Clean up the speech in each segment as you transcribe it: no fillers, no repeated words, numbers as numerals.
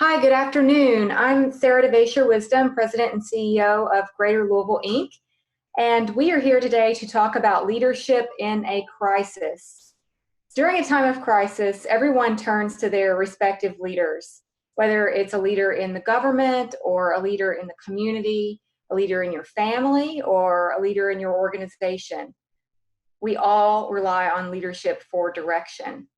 Hi, good afternoon. I'm Sarah DeVasher Wisdom, President and CEO of Greater Louisville, Inc. And we are here today to talk about leadership in a crisis. During a time of crisis, everyone turns to their respective leaders, whether it's a leader in the government or a leader in the community, a leader in your family, or a leader in your organization. We all rely on leadership for direction.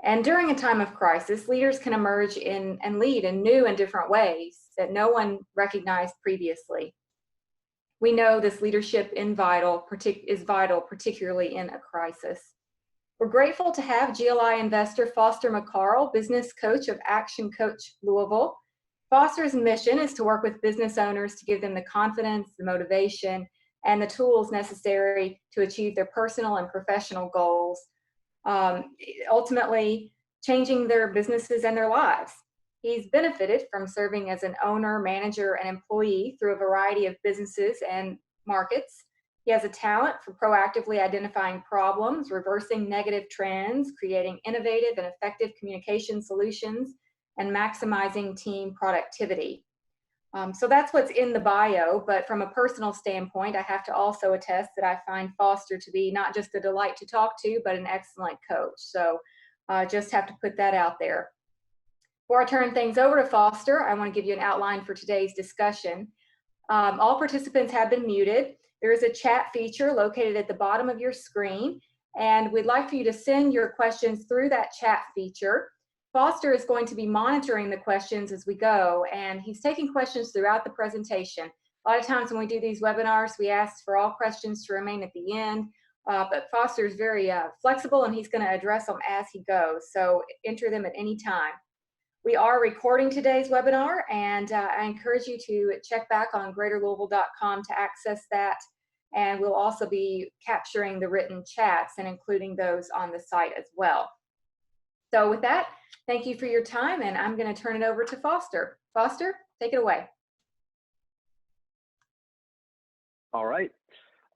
And during a time of crisis, leaders can emerge and lead in new and different ways that no one recognized previously. We know this leadership is vital, particularly in a crisis. We're grateful to have GLI investor Foster McCarl, business coach of ActionCOACH Louisville. Foster's mission is to work with business owners to give them the confidence, the motivation, and the tools necessary to achieve their personal and professional goals, ultimately changing their businesses and their lives. He's benefited from serving as an owner, manager, and employee through a variety of businesses and markets. He has a talent for proactively identifying problems, reversing negative trends, creating innovative and effective communication solutions, and maximizing team productivity. So that's what's in the bio, but from a personal standpoint, I have to also attest that I find Foster to be not just a delight to talk to, but an excellent coach. So just have to put that out there. Before I turn things over to Foster, I want to give you an outline for today's discussion. All participants have been muted. There is a chat feature located at the bottom of your screen, and we'd like for you to send your questions through that chat feature. Foster is going to be monitoring the questions as we go, and he's taking questions throughout the presentation. A lot of times when we do these webinars, we ask for all questions to remain at the end, but Foster is very flexible, and he's going to address them as he goes, so enter them at any time. We are recording today's webinar, and I encourage you to check back on greaterlouisville.com to access that, and we'll also be capturing the written chats and including those on the site as well. So with that, thank you for your time, and I'm going to turn it over to Foster. Foster, take it away. All right.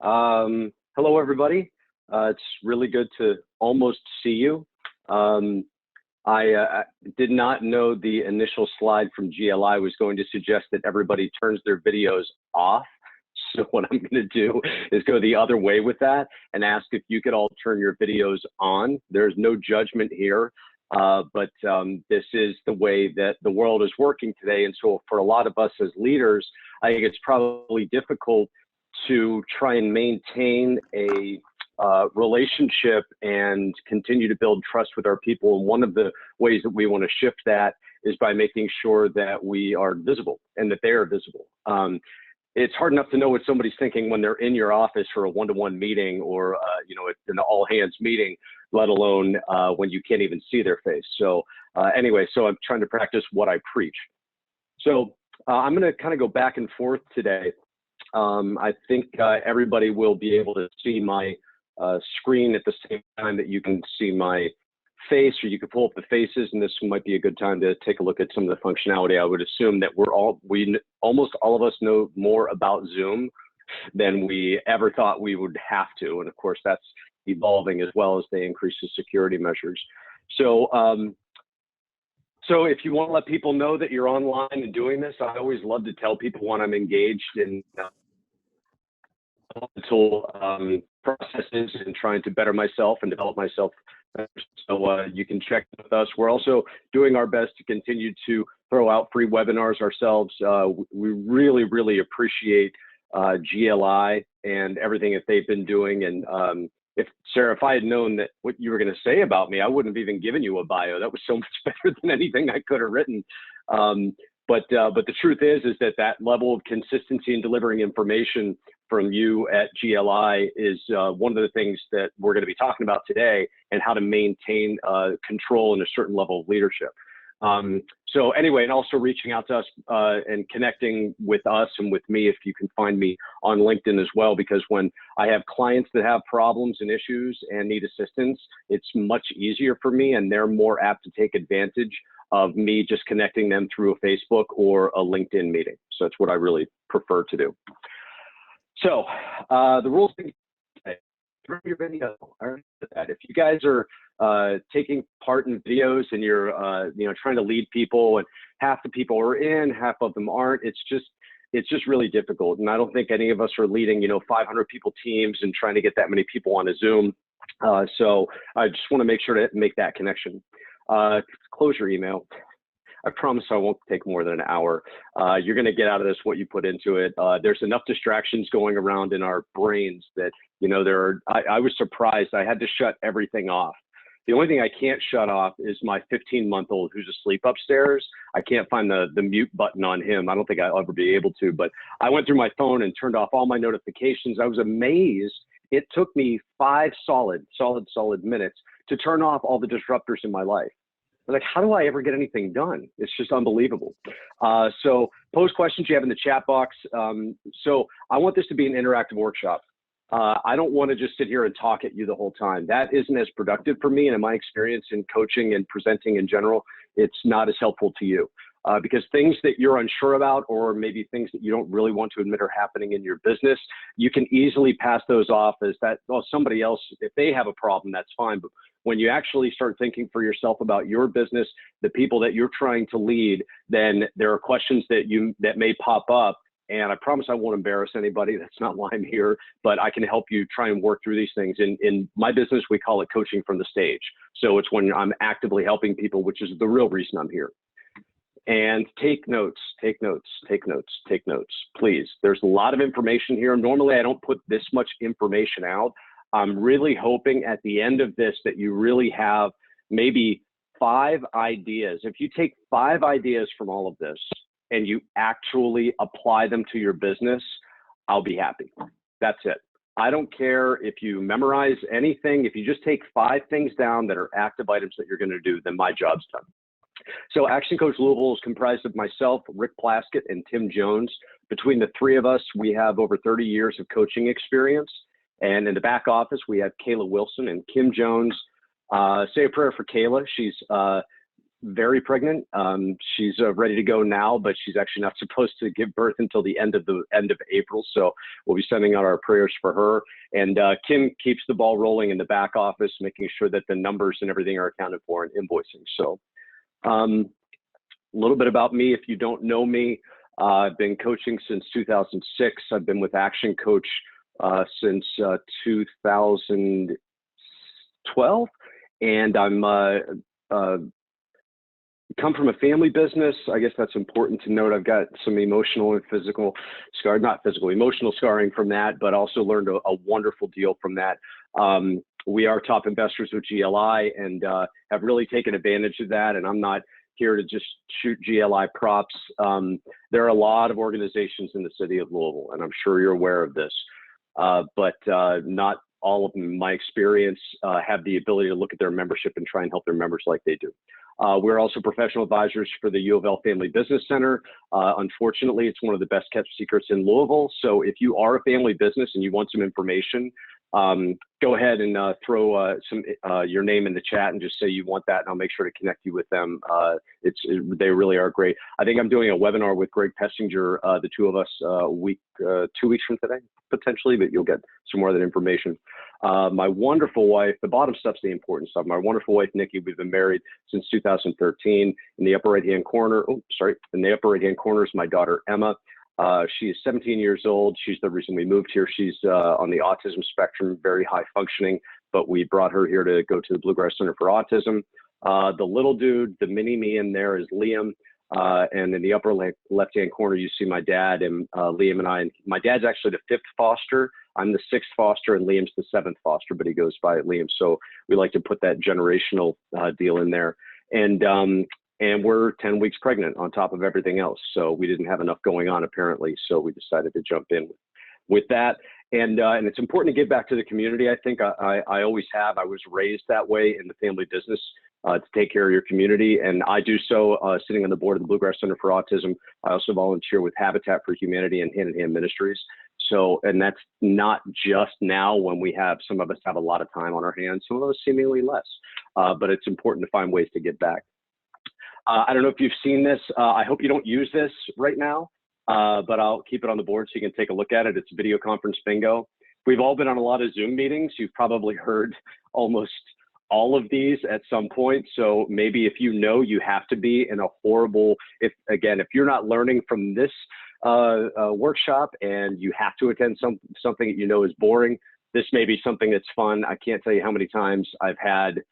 Hello, everybody. It's really good to almost see you. I did not know the initial slide from GLI was going to suggest that everybody turns their videos off. So what I'm going to do is go the other way with that and ask if you could all turn your videos on. There's no judgment here, but this is the way that the world is working today. And so for a lot of us as leaders, I think it's probably difficult to try and maintain a relationship and continue to build trust with our people. And one of the ways that we want to shift that is by making sure that we are visible and that they are visible. It's hard enough to know what somebody's thinking when they're in your office for a one-to-one meeting or it's an all-hands meeting, let alone when you can't even see their face. So anyway, so I'm trying to practice what I preach. So I'm going to kind of go back and forth today. I think everybody will be able to see my screen at the same time that you can see my face, or you could pull up the faces, and this might be a good time to take a look at some of the functionality. I would assume that almost all of us know more about Zoom than we ever thought we would have to, and of course that's evolving as well as they increase the security measures. So so if you want to let people know that you're online and doing this, I always love to tell people when I'm engaged in mental processes and trying to better myself and develop myself. So you can check with us. We're also doing our best to continue to throw out free webinars ourselves. We really, really appreciate GLI and everything that they've been doing. And Sarah, if I had known that what you were going to say about me, I wouldn't have even given you a bio. That was so much better than anything I could have written. But the truth is that level of consistency in delivering information from you at GLI is one of the things that we're going to be talking about today, and how to maintain control and a certain level of leadership. So anyway, and also reaching out to us and connecting with us and with me, if you can find me on LinkedIn as well, because when I have clients that have problems and issues and need assistance, it's much easier for me, and they're more apt to take advantage of me just connecting them through a Facebook or a LinkedIn meeting. So that's what I really prefer to do. So the rules, your video. If you guys are taking part in videos and you're, trying to lead people, and half the people are in, half of them aren't. It's just really difficult. And I don't think any of us are leading, 500 people teams and trying to get that many people on a Zoom. So I just want to make sure to make that connection. Close your email. I promise I won't take more than an hour. You're going to get out of this what you put into it. There's enough distractions going around in our brains that, I was surprised. I had to shut everything off. The only thing I can't shut off is my 15-month-old who's asleep upstairs. I can't find the mute button on him. I don't think I'll ever be able to, but I went through my phone and turned off all my notifications. I was amazed. It took me 5 solid minutes to turn off all the disruptors in my life. I was like, how do I ever get anything done? It's just unbelievable. So post questions you have in the chat box. So I want this to be an interactive workshop. I don't want to just sit here and talk at you the whole time. That isn't as productive for me, and in my experience in coaching and presenting in general, it's not as helpful to you. Because things that you're unsure about, or maybe things that you don't really want to admit are happening in your business, you can easily pass those off as that, well, somebody else, if they have a problem, that's fine. But when you actually start thinking for yourself about your business, the people that you're trying to lead, then there are questions that may pop up. And I promise I won't embarrass anybody. That's not why I'm here, but I can help you try and work through these things. In my business, we call it coaching from the stage. So it's when I'm actively helping people, which is the real reason I'm here. And take notes, please. There's a lot of information here. Normally, I don't put this much information out. I'm really hoping at the end of this that you really have maybe 5 ideas. If you take 5 ideas from all of this and you actually apply them to your business, I'll be happy. That's it. I don't care if you memorize anything. If you just take 5 things down that are active items that you're going to do, then my job's done. So ActionCOACH Louisville is comprised of myself, Rick Plaskett, and Tim Jones. Between the 3 of us, we have over 30 years of coaching experience. And in the back office, we have Kayla Wilson and Kim Jones. Say a prayer for Kayla. She's very pregnant. She's ready to go now, but she's actually not supposed to give birth until the end of April. So we'll be sending out our prayers for her. And Kim keeps the ball rolling in the back office, making sure that the numbers and everything are accounted for in invoicing. So a little bit about me. If you don't know me, I've been coaching since 2006. I've been with ActionCOACH since 2012, and I'm come from a family business. I guess that's important to note. I've got some emotional and physical scar, not physical, emotional scarring from that, but also learned a wonderful deal from that. We are top investors with GLI and have really taken advantage of that. And I'm not here to just shoot GLI props. There are a lot of organizations in the city of Louisville, and I'm sure you're aware of this, but not all of them, in my experience, have the ability to look at their membership and try and help their members like they do. We're also professional advisors for the U of L Family Business Center. Unfortunately, it's one of the best kept secrets in Louisville. So if you are a family business and you want some information, go ahead and throw your name in the chat and just say you want that, and I'll make sure to connect you with them. They really are great. I think I'm doing a webinar with Greg Pessinger, the 2 of us, 2 weeks from today, potentially, but you'll get some more of that information. My wonderful wife, the bottom stuff's the important stuff. My wonderful wife, Nikki, we've been married since 2013. In the upper right-hand corner, in the upper right-hand corner is my daughter, Emma. She is 17 years old. She's the reason we moved here. She's on the autism spectrum, very high functioning, but we brought her here to go to the Bluegrass Center for Autism. The little dude, the mini me in there is Liam. And in the upper left-hand corner, you see my dad and Liam and I. And my dad's actually the 5th foster. I'm the 6th foster, and Liam's the 7th foster, but he goes by Liam. So we like to put that generational deal in there. And we're 10 weeks pregnant on top of everything else. So we didn't have enough going on, apparently. So we decided to jump in with that. And it's important to give back to the community. I think I always have. I was raised that way in the family business to take care of your community. And I do so sitting on the board of the Bluegrass Center for Autism. I also volunteer with Habitat for Humanity and Hand in Hand Ministries. So, and that's not just now when some of us have a lot of time on our hands, some of us seemingly less, but it's important to find ways to give back. I don't know if you've seen this. I hope you don't use this right now, but I'll keep it on the board so you can take a look at it. It's video conference bingo. We've all been on a lot of Zoom meetings. You've probably heard almost all of these at some point. So maybe if you know you have to be in a horrible, if you're not learning from this workshop and you have to attend something that you know is boring, this may be something that's fun. I can't tell you how many times I've had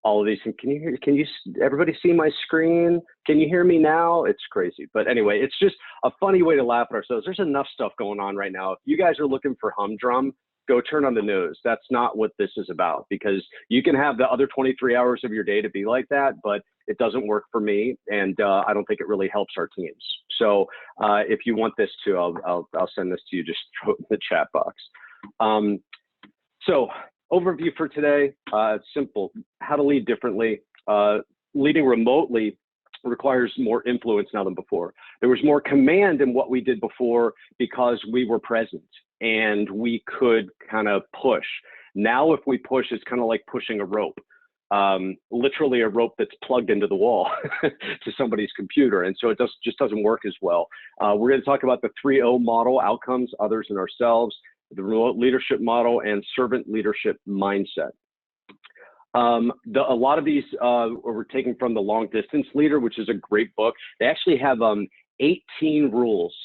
all of these. Can you everybody see my screen? Can you hear me now? It's crazy. But anyway, it's just a funny way to laugh at ourselves. There's enough stuff going on right now. If you guys are looking for humdrum, go turn on the news. That's not what this is about, because you can have the other 23 hours of your day to be like that, but it doesn't work for me. And I don't think it really helps our teams. So if you want this too, I'll send this to you, just throw it in the chat box. So overview for today, it's simple. How to lead differently. Leading remotely requires more influence now than before. There was more command in what we did before because we were present and we could kind of push. Now if we push, it's kind of like pushing a rope, literally a rope that's plugged into the wall to somebody's computer. And so it just doesn't work as well. We're going to talk about the 3O model: outcomes, others, and ourselves, the remote leadership model, and servant leadership mindset. A lot of these were taken from The Long Distance Leader, which is a great book. They actually have 18 rules.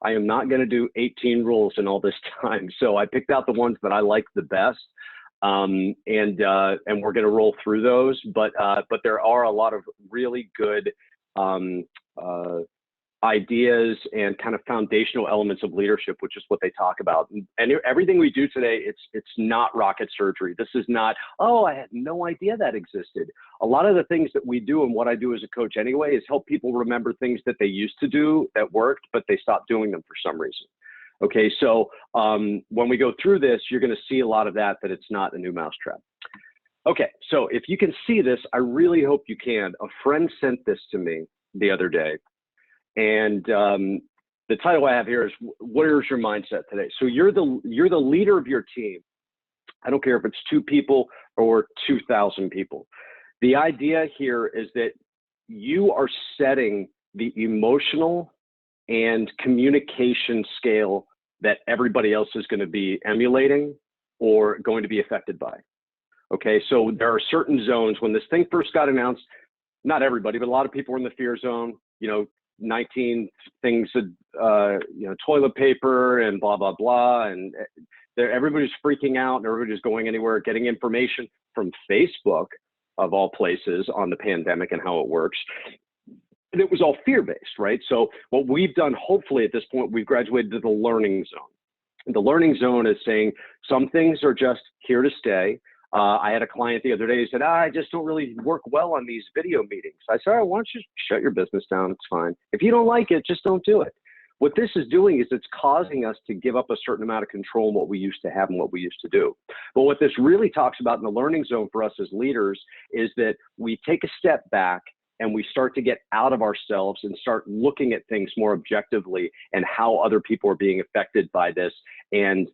I am not going to do 18 rules in all this time, so I picked out the ones that I like the best, and we're going to roll through those. But there are a lot of really good ideas and kind of foundational elements of leadership, which is what they talk about. And everything we do today, it's not rocket surgery. This is not, oh, I had no idea that existed. A lot of the things that we do and what I do as a coach anyway is help people remember things that they used to do that worked, but they stopped doing them for some reason. Okay, so when we go through this, you're going to see a lot of that it's not a new mousetrap. Okay, so if you can see this, I really hope you can. A friend sent this to me the other day. And the title I have here is, where's your mindset today? So you're the leader of your team. I don't care if it's 2 people or 2,000 people. The idea here is that you are setting the emotional and communication scale that everybody else is going to be emulating or going to be affected by. Okay, so there are certain zones. When this thing first got announced, not everybody, but a lot of people were in the fear zone, 19 things, toilet paper and blah, blah, blah. And everybody's freaking out and everybody's going anywhere, getting information from Facebook, of all places, on the pandemic and how it works. And it was all fear-based, right? So what we've done, hopefully at this point, we've graduated to the learning zone. And the learning zone is saying some things are just here to stay. I had a client the other day who said, I just don't really work well on these video meetings. I said, all right, why don't you shut your business down? It's fine. If you don't like it, just don't do it. What this is doing is it's causing us to give up a certain amount of control in what we used to have and what we used to do. But what this really talks about in the learning zone for us as leaders is that we take a step back and we start to get out of ourselves and start looking at things more objectively and how other people are being affected by this, and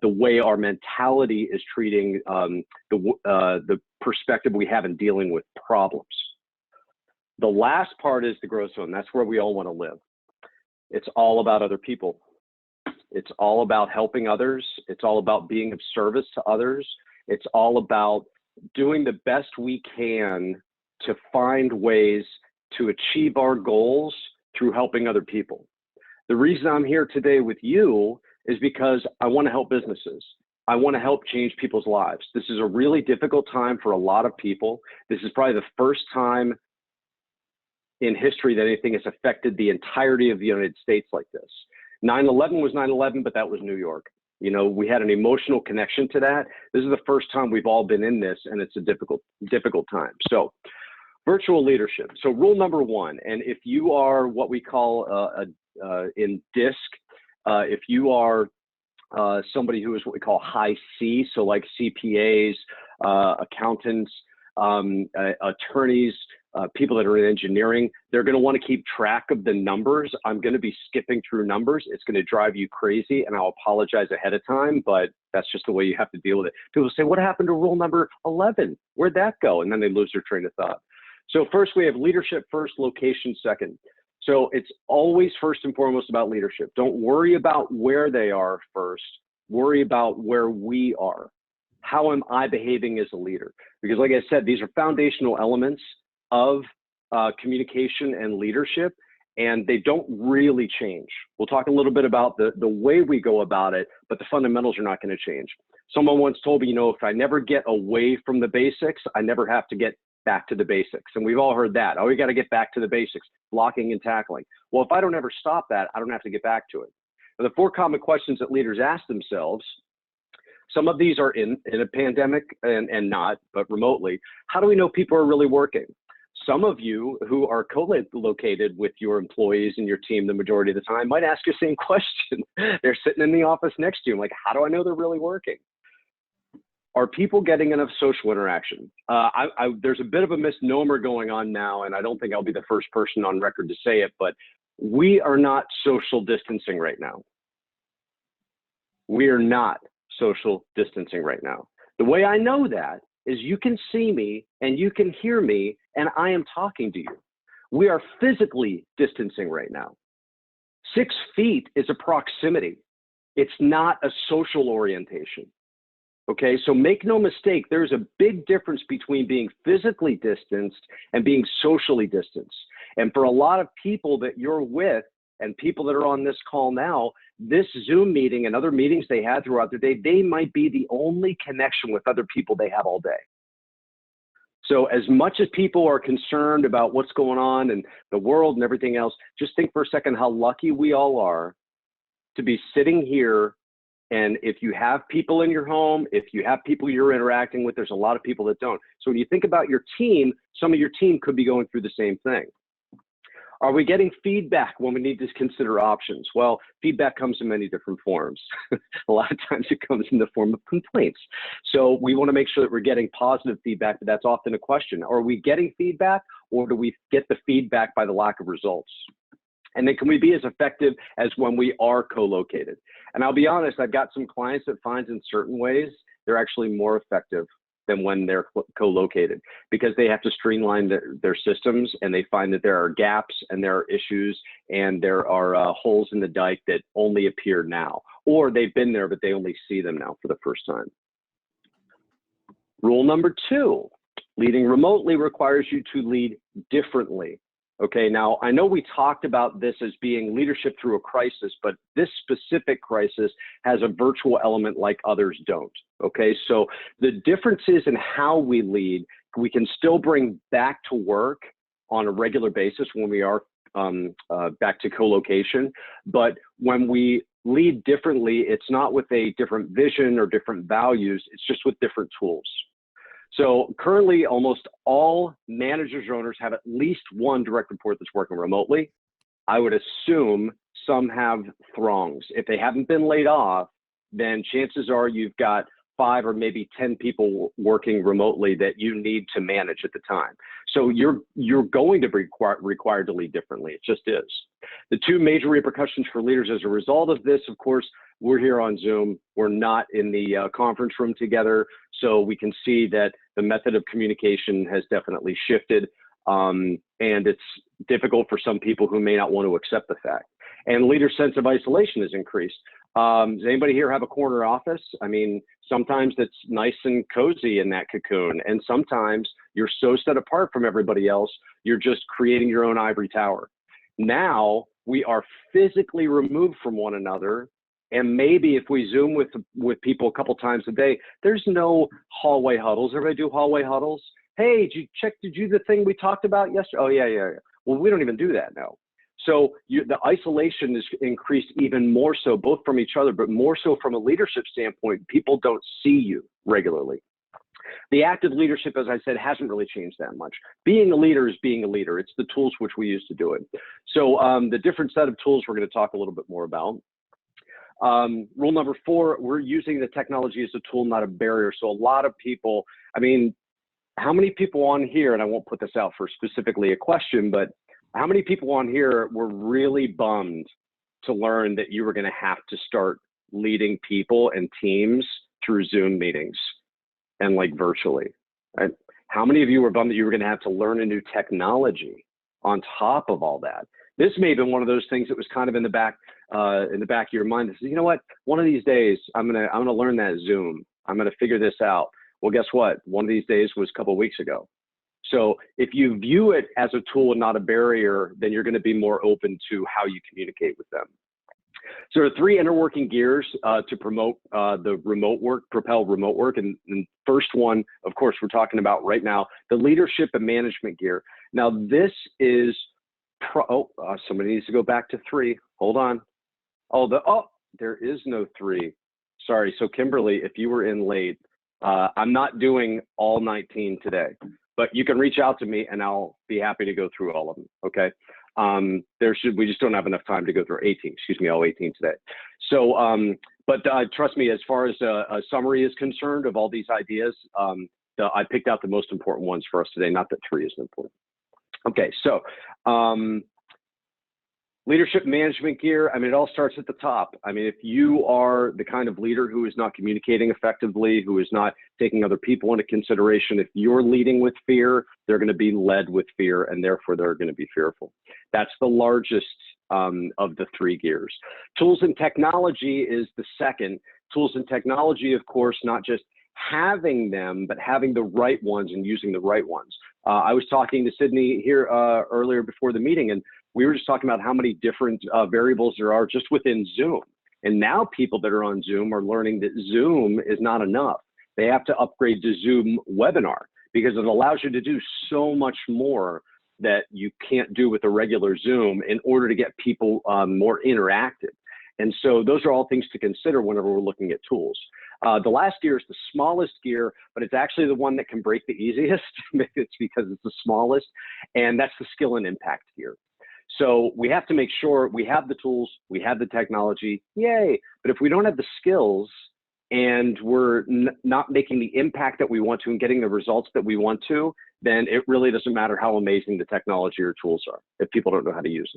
the way our mentality is treating the perspective we have in dealing with problems. The last part is the growth zone. That's where we all want to live. It's all about other people. It's all about helping others. It's all about being of service to others. It's all about doing the best we can to find ways to achieve our goals through helping other people. The reason I'm here today with you is because I want to help businesses. I want to help change people's lives. This is a really difficult time for a lot of people. This is probably the first time in history that anything has affected the entirety of the United States like this. 9/11 was 9/11, but that was New York. We had an emotional connection to that. This is the first time we've all been in this, and it's a difficult time. So virtual leadership. So rule number 1, and if you are what we call in DISC, if you are somebody who is what we call high C, so like CPAs, accountants, attorneys, people that are in engineering, they're going to want to keep track of the numbers. I'm going to be skipping through numbers. It's going to drive you crazy, and I'll apologize ahead of time, but that's just the way you have to deal with it. People say, what happened to rule number 11? Where'd that go? And then they lose their train of thought. So first, we have leadership first, location second. So it's always first and foremost about leadership. Don't worry about where they are first. Worry about where we are. How am I behaving as a leader? Because like I said, these are foundational elements of communication and leadership, and they don't really change. We'll talk a little bit about the way we go about it, but the fundamentals are not going to change. Someone once told me, if I never get away from the basics, I never have to get back to the basics. And we've all heard that. Oh, you got to get back to the basics, blocking and tackling. Well, if I don't ever stop that, I don't have to get back to it. And the 4 common questions that leaders ask themselves, some of these are in a pandemic and not, but remotely. How do we know people are really working? Some of you who are co-located with your employees and your team the majority of the time might ask your same question. They're sitting in the office next to you. I'm like, how do I know they're really working? Are people getting enough social interaction? There's a bit of a misnomer going on now, and I don't think I'll be the first person on record to say it, but we are not social distancing right now. We are not social distancing right now. The way I know that is you can see me and you can hear me and I am talking to you. We are physically distancing right now. 6 feet is a proximity. It's not a social orientation. Okay, so make no mistake, there's a big difference between being physically distanced and being socially distanced. And for a lot of people that you're with and people that are on this call now, this Zoom meeting and other meetings they had throughout the day, they might be the only connection with other people they have all day. So as much as people are concerned about what's going on in the world and everything else, just think for a second how lucky we all are to be sitting here. And if you have people in your home, if you have people you're interacting with, there's a lot of people that don't. So when you think about your team, some of your team could be going through the same thing. Are we getting feedback when we need to consider options? Well, feedback comes in many different forms. A lot of times it comes in the form of complaints. So we want to make sure that we're getting positive feedback, but that's often a question. Are we getting feedback, or do we get the feedback by the lack of results? And then can we be as effective as when we are co-located? And I'll be honest, I've got some clients that find in certain ways they're actually more effective than when they're co-located, because they have to streamline their systems, and they find that there are gaps and there are issues and there are holes in the dike that only appear now, or they've been there but they only see them now for the first time. Rule number 2, leading remotely requires you to lead differently. Okay, now I know we talked about this as being leadership through a crisis, but this specific crisis has a virtual element like others don't. Okay, so the differences in how we lead, we can still bring back to work on a regular basis when we are back to co-location. But when we lead differently, it's not with a different vision or different values, it's just with different tools. So currently, almost all managers or owners have at least one direct report that's working remotely. I would assume some have throngs. If they haven't been laid off, then chances are you've got 5 or maybe 10 people working remotely that you need to manage at the time. So you're going to be required to lead differently. It just is. The 2 major repercussions for leaders as a result of this, of course, we're here on Zoom. We're not in the conference room together. So we can see that the method of communication has definitely shifted. And it's difficult for some people who may not want to accept the fact. And leaders' sense of isolation has increased. Does anybody here have a corner office? I mean, sometimes it's nice and cozy in that cocoon. And sometimes you're so set apart from everybody else, you're just creating your own ivory tower. Now we are physically removed from one another. And maybe if we Zoom with people a couple times a day, there's no hallway huddles. Everybody do hallway huddles? Hey, did you do the thing we talked about yesterday? Oh, yeah. Well, we don't even do that now. So the isolation is increased even more so, both from each other, but more so from a leadership standpoint. People don't see you regularly. The active leadership, as I said, hasn't really changed that much. Being a leader is being a leader. It's the tools which we use to do it. So the different set of tools we're going to talk a little bit more about. Rule number 4, we're using the technology as a tool, not a barrier. So a lot of people, I mean, how many people on here, and I won't put this out for specifically a question, but how many people on here were really bummed to learn that you were going to have to start leading people and teams through Zoom meetings and like virtually? Right? How many of you were bummed that you were going to have to learn a new technology on top of all that? This may have been one of those things that was kind of in the back of your mind that says, you know what, one of these days I'm gonna learn that Zoom. I'm gonna figure this out. Well, guess what? One of these days was a couple of weeks ago. So if you view it as a tool and not a barrier, then you're going to be more open to how you communicate with them. So there are 3 inner working gears to promote the remote work, propel remote work. And first one, of course, we're talking about right now, the leadership and management gear. Now, this is, somebody needs to go back to 3. Hold on. There is no 3. Sorry. So Kimberly, if you were in late, I'm not doing all 19 today, but you can reach out to me and I'll be happy to go through all of them. Okay. We just don't have enough time to go through all 18 today. So, but trust me, as far as a summary is concerned of all these ideas, I picked out the most important ones for us today, not that 3 isn't important. Okay. So, leadership management gear, I mean, it all starts at the top. I mean, if you are the kind of leader who is not communicating effectively, who is not taking other people into consideration, if you're leading with fear, they're going to be led with fear, and therefore they're going to be fearful. That's the largest of the 3 gears. Tools and technology is the second. Tools and technology, of course, not just having them, but having the right ones and using the right ones. I was talking to Sydney here earlier before the meeting, and we were just talking about how many different variables there are just within Zoom. And now people that are on Zoom are learning that Zoom is not enough. They have to upgrade to Zoom webinar because it allows you to do so much more that you can't do with a regular Zoom in order to get people more interactive. And so those are all things to consider whenever we're looking at tools. The last gear is the smallest gear, but it's actually the one that can break the easiest. It's because it's the smallest, and that's the skill and impact gear. So we have to make sure we have the tools, we have the technology, yay. But if we don't have the skills and we're not making the impact that we want to and getting the results that we want to, then it really doesn't matter how amazing the technology or tools are if people don't know how to use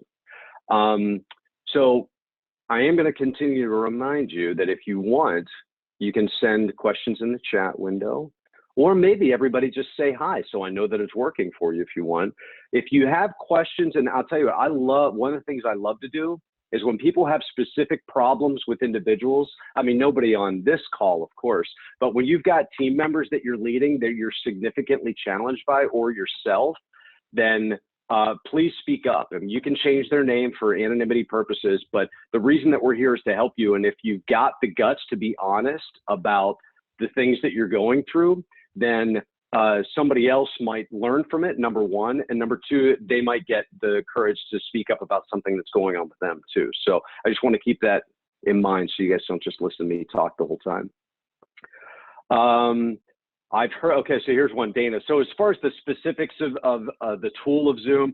them. So I am going to continue to remind you that if you want, you can send questions in the chat window. Or maybe everybody just say hi, so I know that it's working for you if you want. If you have questions, and I'll tell you what, one of the things I love to do is when people have specific problems with individuals, I mean, nobody on this call, of course, but when you've got team members that you're leading that you're significantly challenged by, or yourself, then please speak up. And you can change their name for anonymity purposes, but the reason that we're here is to help you. And if you've got the guts to be honest about the things that you're going through, then somebody else might learn from it, number one. And number two, they might get the courage to speak up about something that's going on with them too. So I just want to keep that in mind so you guys don't just listen to me talk the whole time. I've heard, okay, so here's one, Dana. So as far as the specifics of the tool of Zoom,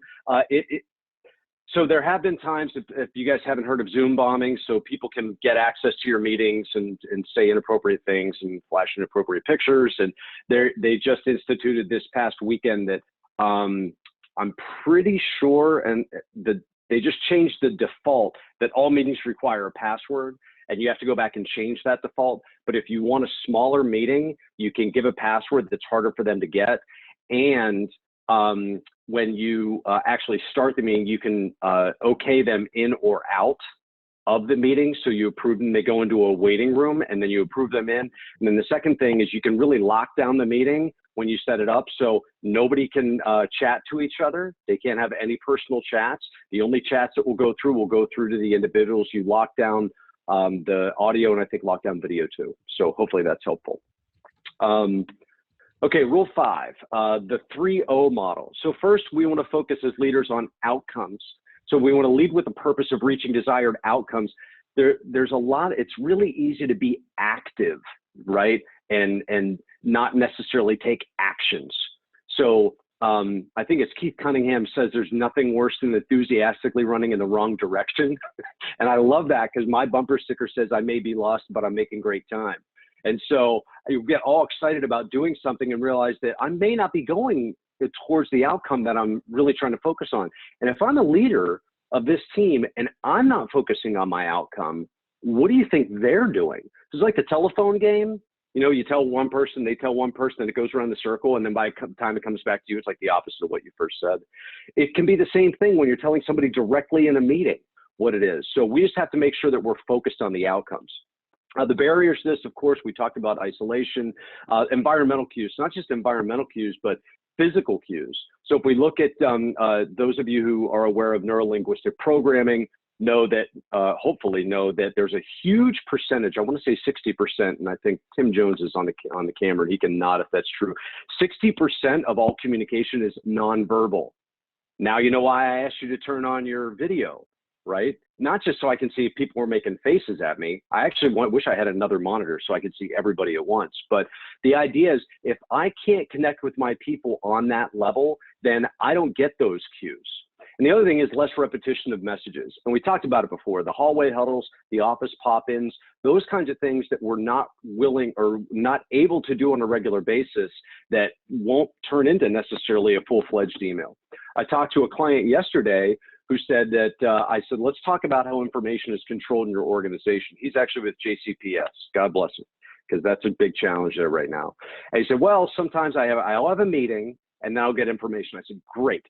so there have been times, if you guys haven't heard of Zoom bombing, so people can get access to your meetings and say inappropriate things and flash inappropriate pictures. And they just instituted this past weekend that I'm pretty sure, and they just changed the default that all meetings require a password, and you have to go back and change that default. But if you want a smaller meeting, you can give a password that's harder for them to get. And when you actually start the meeting, you can okay them in or out of the meeting. So you approve them, they go into a waiting room, and then you approve them in. And then the second thing is you can really lock down the meeting when you set it up, so nobody can chat to each other. They can't have any personal chats. The only chats that will go through to the individuals. You lock down the audio, and I think lock down video too. So hopefully that's helpful. Okay, rule 5, the 3O model. So first, we want to focus as leaders on outcomes. So we want to lead with the purpose of reaching desired outcomes. There's a lot, it's really easy to be active, right? And not necessarily take actions. So I think it's Keith Cunningham says there's nothing worse than enthusiastically running in the wrong direction. And I love that because my bumper sticker says I may be lost, but I'm making great time. And so you get all excited about doing something and realize that I may not be going towards the outcome that I'm really trying to focus on. And if I'm a leader of this team and I'm not focusing on my outcome, what do you think they're doing? It's like the telephone game. You know, you tell one person, they tell one person, and it goes around the circle, and then by the time it comes back to you, it's like the opposite of what you first said. It can be the same thing when you're telling somebody directly in a meeting what it is. So we just have to make sure that we're focused on the outcomes. The barriers to this, of course, we talked about isolation, environmental cues, not just environmental cues, but physical cues. So if we look at those of you who are aware of neurolinguistic programming, know that, hopefully know that there's a huge percentage, I want to say 60%, and I think Tim Jones is on the camera, and he can nod if that's true. 60% of all communication is nonverbal. Now you know why I asked you to turn on your video, right? Not just so I can see if people were making faces at me. I actually wish I had another monitor so I could see everybody at once. But the idea is if I can't connect with my people on that level, then I don't get those cues. And the other thing is less repetition of messages. And we talked about it before, the hallway huddles, the office pop-ins, those kinds of things that we're not willing or not able to do on a regular basis that won't turn into necessarily a full-fledged email. I talked to a client yesterday who said that, I said, let's talk about how information is controlled in your organization. He's actually with JCPS, God bless him, because that's a big challenge there right now. And he said, well, sometimes I'll have a meeting and then I'll get information. I said, great.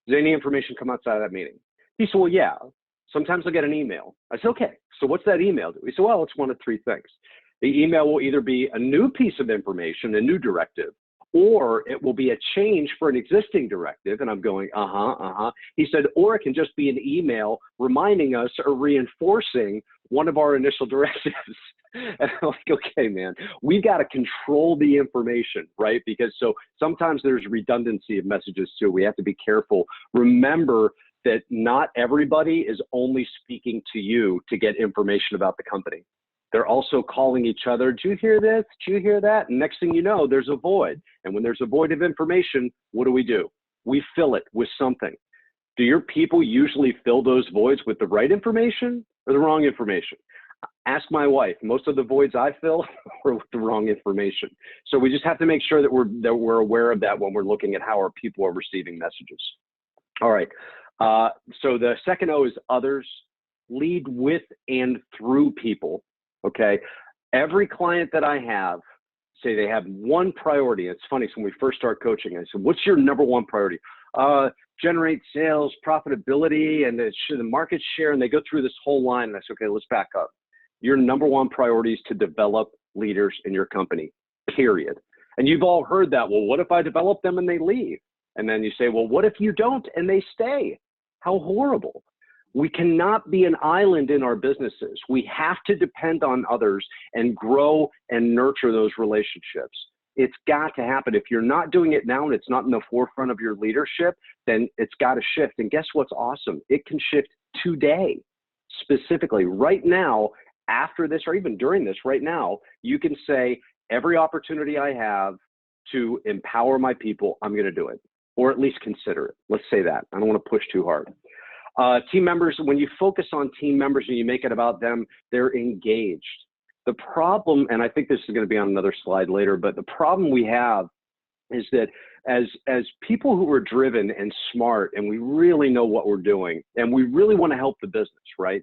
Does any information come outside of that meeting? He said, well, yeah, sometimes I'll get an email. I said, okay, so what's that email do? He said, well, it's one of three things. The email will either be a new piece of information, a new directive, or it will be a change for an existing directive. And I'm going, He said, or it can just be an email reminding us or reinforcing one of our initial directives. And I'm like, okay, man, we've got to control the information, right? Because so sometimes there's redundancy of messages too. We have to be careful. Remember that not everybody is only speaking to you to get information about the company. They're also calling each other. Did you hear this? Did you hear that? And next thing you know, there's a void. And when there's a void of information, what do? We fill it with something. Do your people usually fill those voids with the right information or the wrong information? Ask my wife. Most of the voids I fill are with the wrong information. So we just have to make sure that we're aware of that when we're looking at how our people are receiving messages. All right. So the second O is others. Lead with and through people. Okay. Every client that I have, say they have one priority. It's funny, so when we first start coaching, I said, what's your number one priority? Generate sales, profitability, and the market share. And they go through this whole line. And I said, okay, let's back up. Your number one priority is to develop leaders in your company, period. And you've all heard that. Well, what if I develop them and they leave? And then you say, well, what if you don't and they stay? How horrible. We cannot be an island in our businesses. We have to depend on others and grow and nurture those relationships. It's got to happen. If you're not doing it now and it's not in the forefront of your leadership, then it's got to shift. And guess what's awesome? It can shift today, specifically right now, after this, or even during this right now, you can say, every opportunity I have to empower my people, I'm going to do it, or at least consider it. Let's say that. I don't want to push too hard. Team members, when you focus on team members and you make it about them, they're engaged. The problem, and I think this is going to be on another slide later, but the problem we have is that as people who are driven and smart, and we really know what we're doing, and we really want to help the business, right?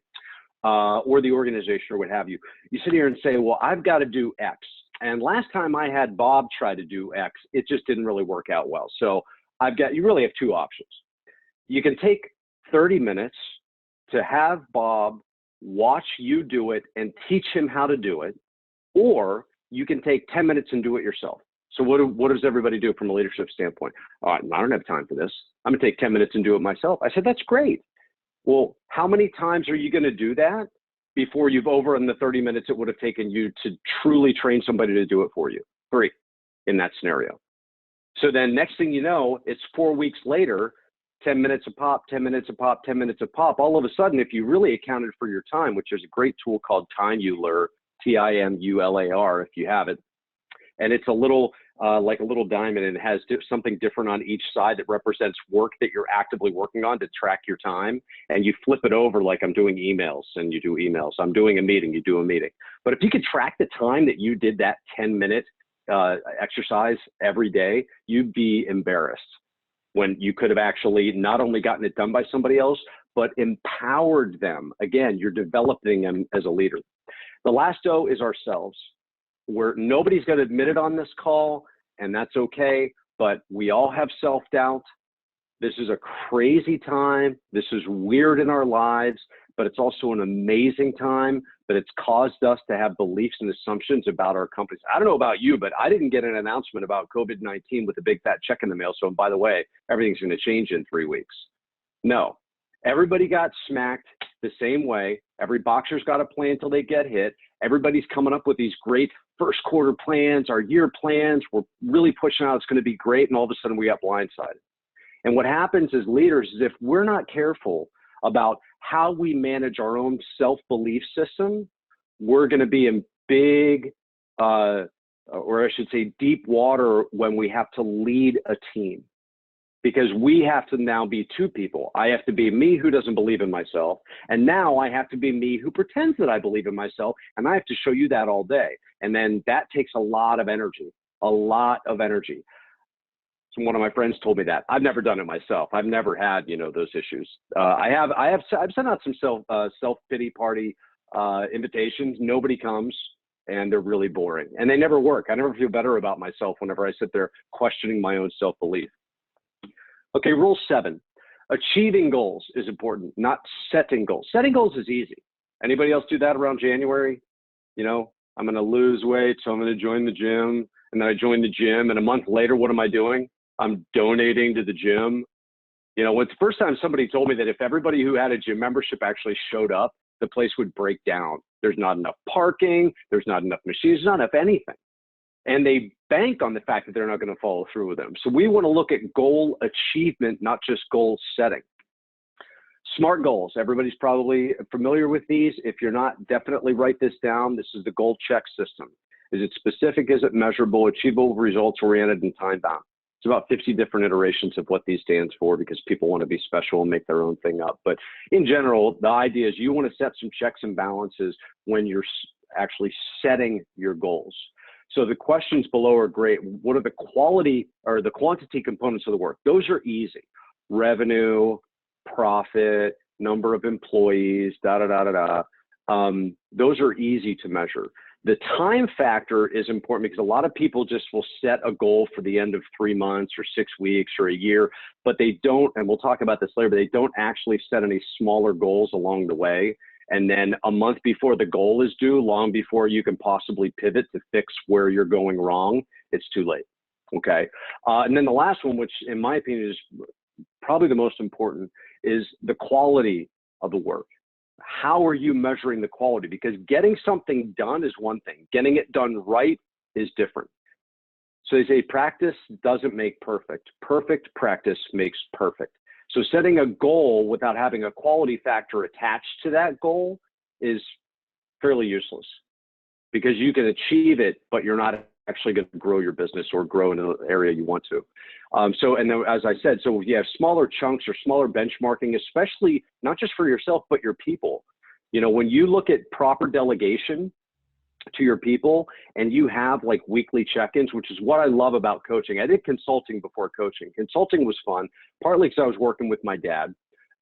Or the organization or what have you. You sit here and say, well, I've got to do X. And last time I had Bob try to do X, it just didn't really work out well. So you really have two options. You can take 30 minutes to have Bob watch you do it and teach him how to do it, or you can take 10 minutes and do it yourself. So what does everybody do from a leadership standpoint? All right, I don't have time for this. I'm gonna take 10 minutes and do it myself. I said, that's great. Well, how many times are you gonna do that before you've over in the 30 minutes it would have taken you to truly train somebody to do it for you? 3 in that scenario. So then next thing you know, it's 4 weeks later, 10 minutes a pop, 10 minutes a pop, 10 minutes a pop. All of a sudden, if you really accounted for your time, which is a great tool called Timular, Timular, if you have it. And it's a little, like a little diamond, and it has something different on each side that represents work that you're actively working on to track your time. And you flip it over like I'm doing emails, and you do emails. I'm doing a meeting, you do a meeting. But if you could track the time that you did that 10-minute exercise every day, you'd be embarrassed. When you could have actually not only gotten it done by somebody else, but empowered them. Again, you're developing them as a leader. The last O is ourselves. Where nobody's going to admit it on this call, and that's okay, but we all have self-doubt. This is a crazy time. This is weird in our lives, but it's also an amazing time. But it's caused us to have beliefs and assumptions about our companies. I don't know about you, but I didn't get an announcement about COVID-19 with a big fat check in the mail. So, by the way, everything's going to change in 3 weeks. No, everybody got smacked the same way. Every boxer's got a plan until they get hit. Everybody's coming up with these great first quarter plans, our year plans. We're really pushing out, it's going to be great. And all of a sudden we got blindsided. And what happens as leaders is if we're not careful about how we manage our own self-belief system, we're going to be in big, or I should say deep water when we have to lead a team. Because we have to now be two people. I have to be me who doesn't believe in myself. And now I have to be me who pretends that I believe in myself. And I have to show you that all day. And then that takes a lot of energy, a lot of energy. So one of my friends told me that. I've never done it myself. I've never had, those issues. I've sent out some self-pity party invitations. Nobody comes and they're really boring and they never work. I never feel better about myself whenever I sit there questioning my own self-belief. Okay, rule 7, achieving goals is important, not setting goals. Setting goals is easy. Anybody else do that around January? I'm going to lose weight, so I'm going to join the gym. And then I join the gym, and a month later, what am I doing? I'm donating to the gym. It's the first time somebody told me that if everybody who had a gym membership actually showed up, the place would break down. There's not enough parking. There's not enough machines. There's not enough anything. And they bank on the fact that they're not going to follow through with them. So we want to look at goal achievement, not just goal setting. SMART goals. Everybody's probably familiar with these. If you're not, definitely write this down. This is the goal check system. Is it specific? Is it measurable? Achievable, results oriented, and time bound? It's about 50 different iterations of what these stands for because people want to be special and make their own thing up. But in general, the idea is you want to set some checks and balances when you're actually setting your goals. So the questions below are great. What are the quality or the quantity components of the work? Those are easy. Revenue, profit, number of employees, those are easy to measure. The time factor is important because a lot of people just will set a goal for the end of 3 months or 6 weeks or a year, but they don't, and we'll talk about this later, but they don't actually set any smaller goals along the way. And then a month before the goal is due, long before you can possibly pivot to fix where you're going wrong, it's too late, okay? And then the last one, which in my opinion is probably the most important, is the quality of the work. How are you measuring the quality? Because getting something done is one thing. Getting it done right is different. So they say practice doesn't make perfect. Perfect practice makes perfect. So setting a goal without having a quality factor attached to that goal is fairly useless because you can achieve it, but you're not actually going to grow your business or grow in an area you want to. And then, as I said, so you have smaller chunks or smaller benchmarking, especially not just for yourself, but your people. When you look at proper delegation to your people and you have like weekly check-ins, which is what I love about coaching. I did consulting before coaching. Consulting was fun, partly because I was working with my dad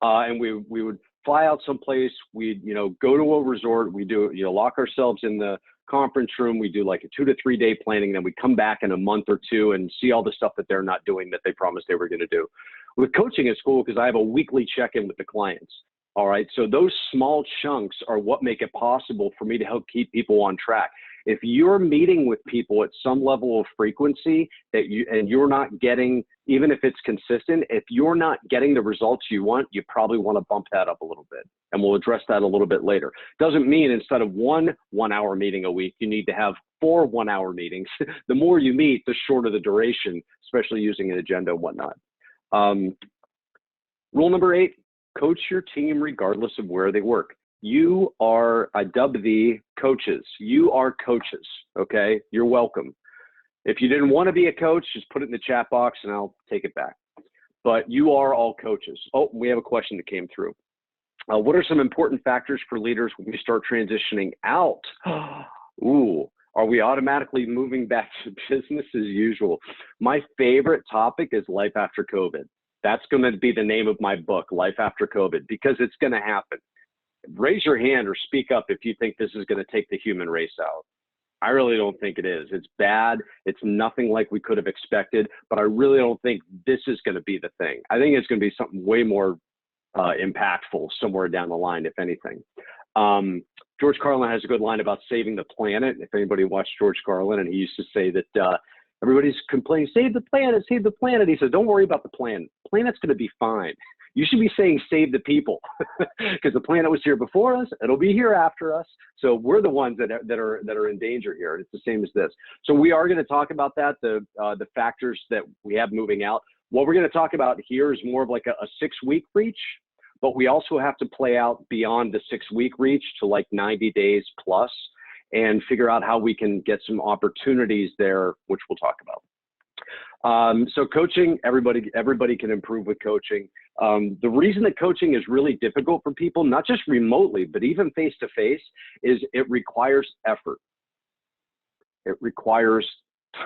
and we would fly out someplace. We'd, go to a resort. We do, lock ourselves in the conference room. We do like a 2 to 3 day planning. Then we come back in a month or two and see all the stuff that they're not doing that they promised they were going to do. With coaching at school, because I have a weekly check-in with the clients. All right. So those small chunks are what make it possible for me to help keep people on track. If you're meeting with people at some level of frequency and you're not getting, even if it's consistent, if you're not getting the results you want, you probably want to bump that up a little bit. And we'll address that a little bit later. Doesn't mean instead of 1 1-hour meeting a week, you need to have 4 1-hour meetings. The more you meet, the shorter the duration, especially using an agenda and whatnot. Rule number 8. Coach your team regardless of where they work. You are, I dub thee coaches. You are coaches, okay? You're welcome. If you didn't want to be a coach, just put it in the chat box and I'll take it back. But you are all coaches. Oh, we have a question that came through. What are some important factors for leaders when we start transitioning out? Ooh, are we automatically moving back to business as usual? My favorite topic is life after COVID. That's going to be the name of my book, Life After COVID, because it's going to happen. Raise your hand or speak up if you think this is going to take the human race out. I really don't think it is. It's bad. It's nothing like we could have expected, but I really don't think this is going to be the thing. I think it's going to be something way more impactful somewhere down the line, if anything. George Carlin has a good line about saving the planet. If anybody watched George Carlin, and he used to say that everybody's complaining, save the planet, save the planet. He says, don't worry about the planet. The planet's going to be fine. You should be saying save the people, because the planet was here before us. It'll be here after us. So we're the ones that are in danger here. It's the same as this. So we are going to talk about that, the factors that we have moving out. What we're going to talk about here is more of like a 6-week reach, but we also have to play out beyond the 6-week reach to like 90 days plus and figure out how we can get some opportunities there, which we'll talk about. So coaching, everybody can improve with coaching. The reason that coaching is really difficult for people, not just remotely, but even face-to-face, is it requires effort. It requires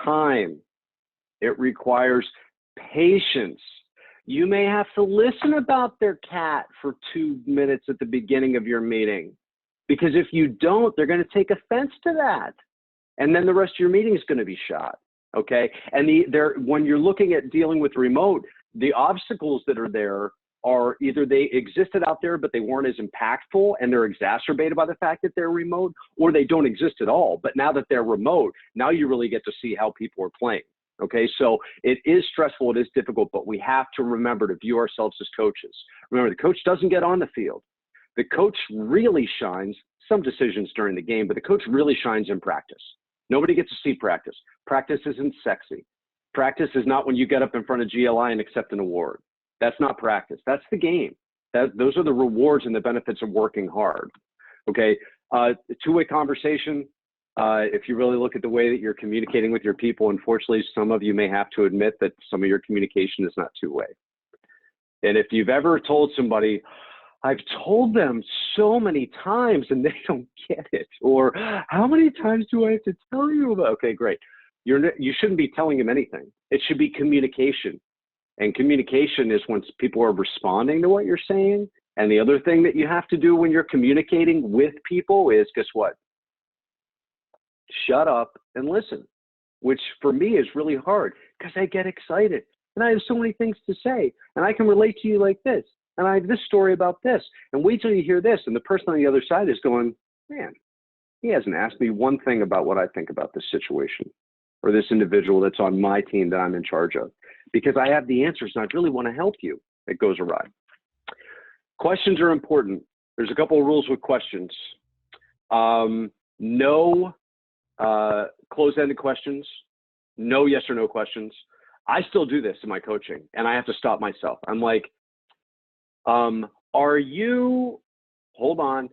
time. It requires patience. You may have to listen about their cat for 2 minutes at the beginning of your meeting, because if you don't, they're going to take offense to that. And then the rest of your meeting is going to be shot. Okay. And when you're looking at dealing with remote, the obstacles that are there are either they existed out there, but they weren't as impactful and they're exacerbated by the fact that they're remote, or they don't exist at all. But now that they're remote, now you really get to see how people are playing. Okay. So it is stressful. It is difficult, but we have to remember to view ourselves as coaches. Remember, the coach doesn't get on the field. The coach really shines, some decisions during the game, but the coach really shines in practice. Nobody gets to see practice. Practice isn't sexy. Practice is not when you get up in front of GLI and accept an award. That's not practice. That's the game. Those are the rewards and the benefits of working hard. Okay, two-way conversation. If you really look at the way that you're communicating with your people, unfortunately, some of you may have to admit that some of your communication is not two-way. And if you've ever told somebody, I've told them so many times and they don't get it, or how many times do I have to tell you about? Okay, great. You shouldn't be telling them anything. It should be communication. And communication is when people are responding to what you're saying. And the other thing that you have to do when you're communicating with people is, guess what? Shut up and listen, which for me is really hard because I get excited and I have so many things to say and I can relate to you like this. And I have this story about this, and wait till you hear this. And the person on the other side is going, man, he hasn't asked me one thing about what I think about this situation or this individual that's on my team that I'm in charge of, because I have the answers and I really want to help you. It goes awry. Questions are important. There's a couple of rules with questions. No closed-ended questions, no yes or no questions. I still do this in my coaching, and I have to stop myself. I'm like, are you, hold on,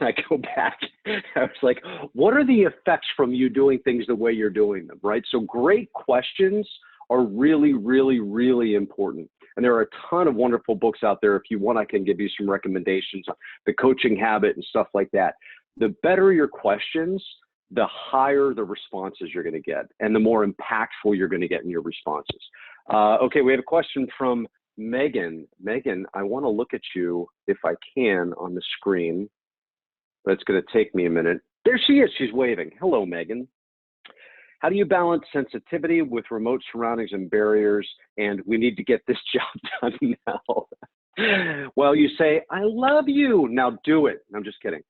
I go back. I was like, what are the effects from you doing things the way you're doing them, right? So great questions are really, really, really important. And there are a ton of wonderful books out there. If you want, I can give you some recommendations on the coaching habit and stuff like that. The better your questions, the higher the responses you're going to get and the more impactful you're going to get in your responses. Okay, we have a question from Megan. Megan, I want to look at you, if I can, on the screen. That's going to take me a minute. There she is. She's waving. Hello, Megan. How do you balance sensitivity with remote surroundings and barriers? And we need to get this job done now. Well, you say, I love you. Now do it. I'm just kidding.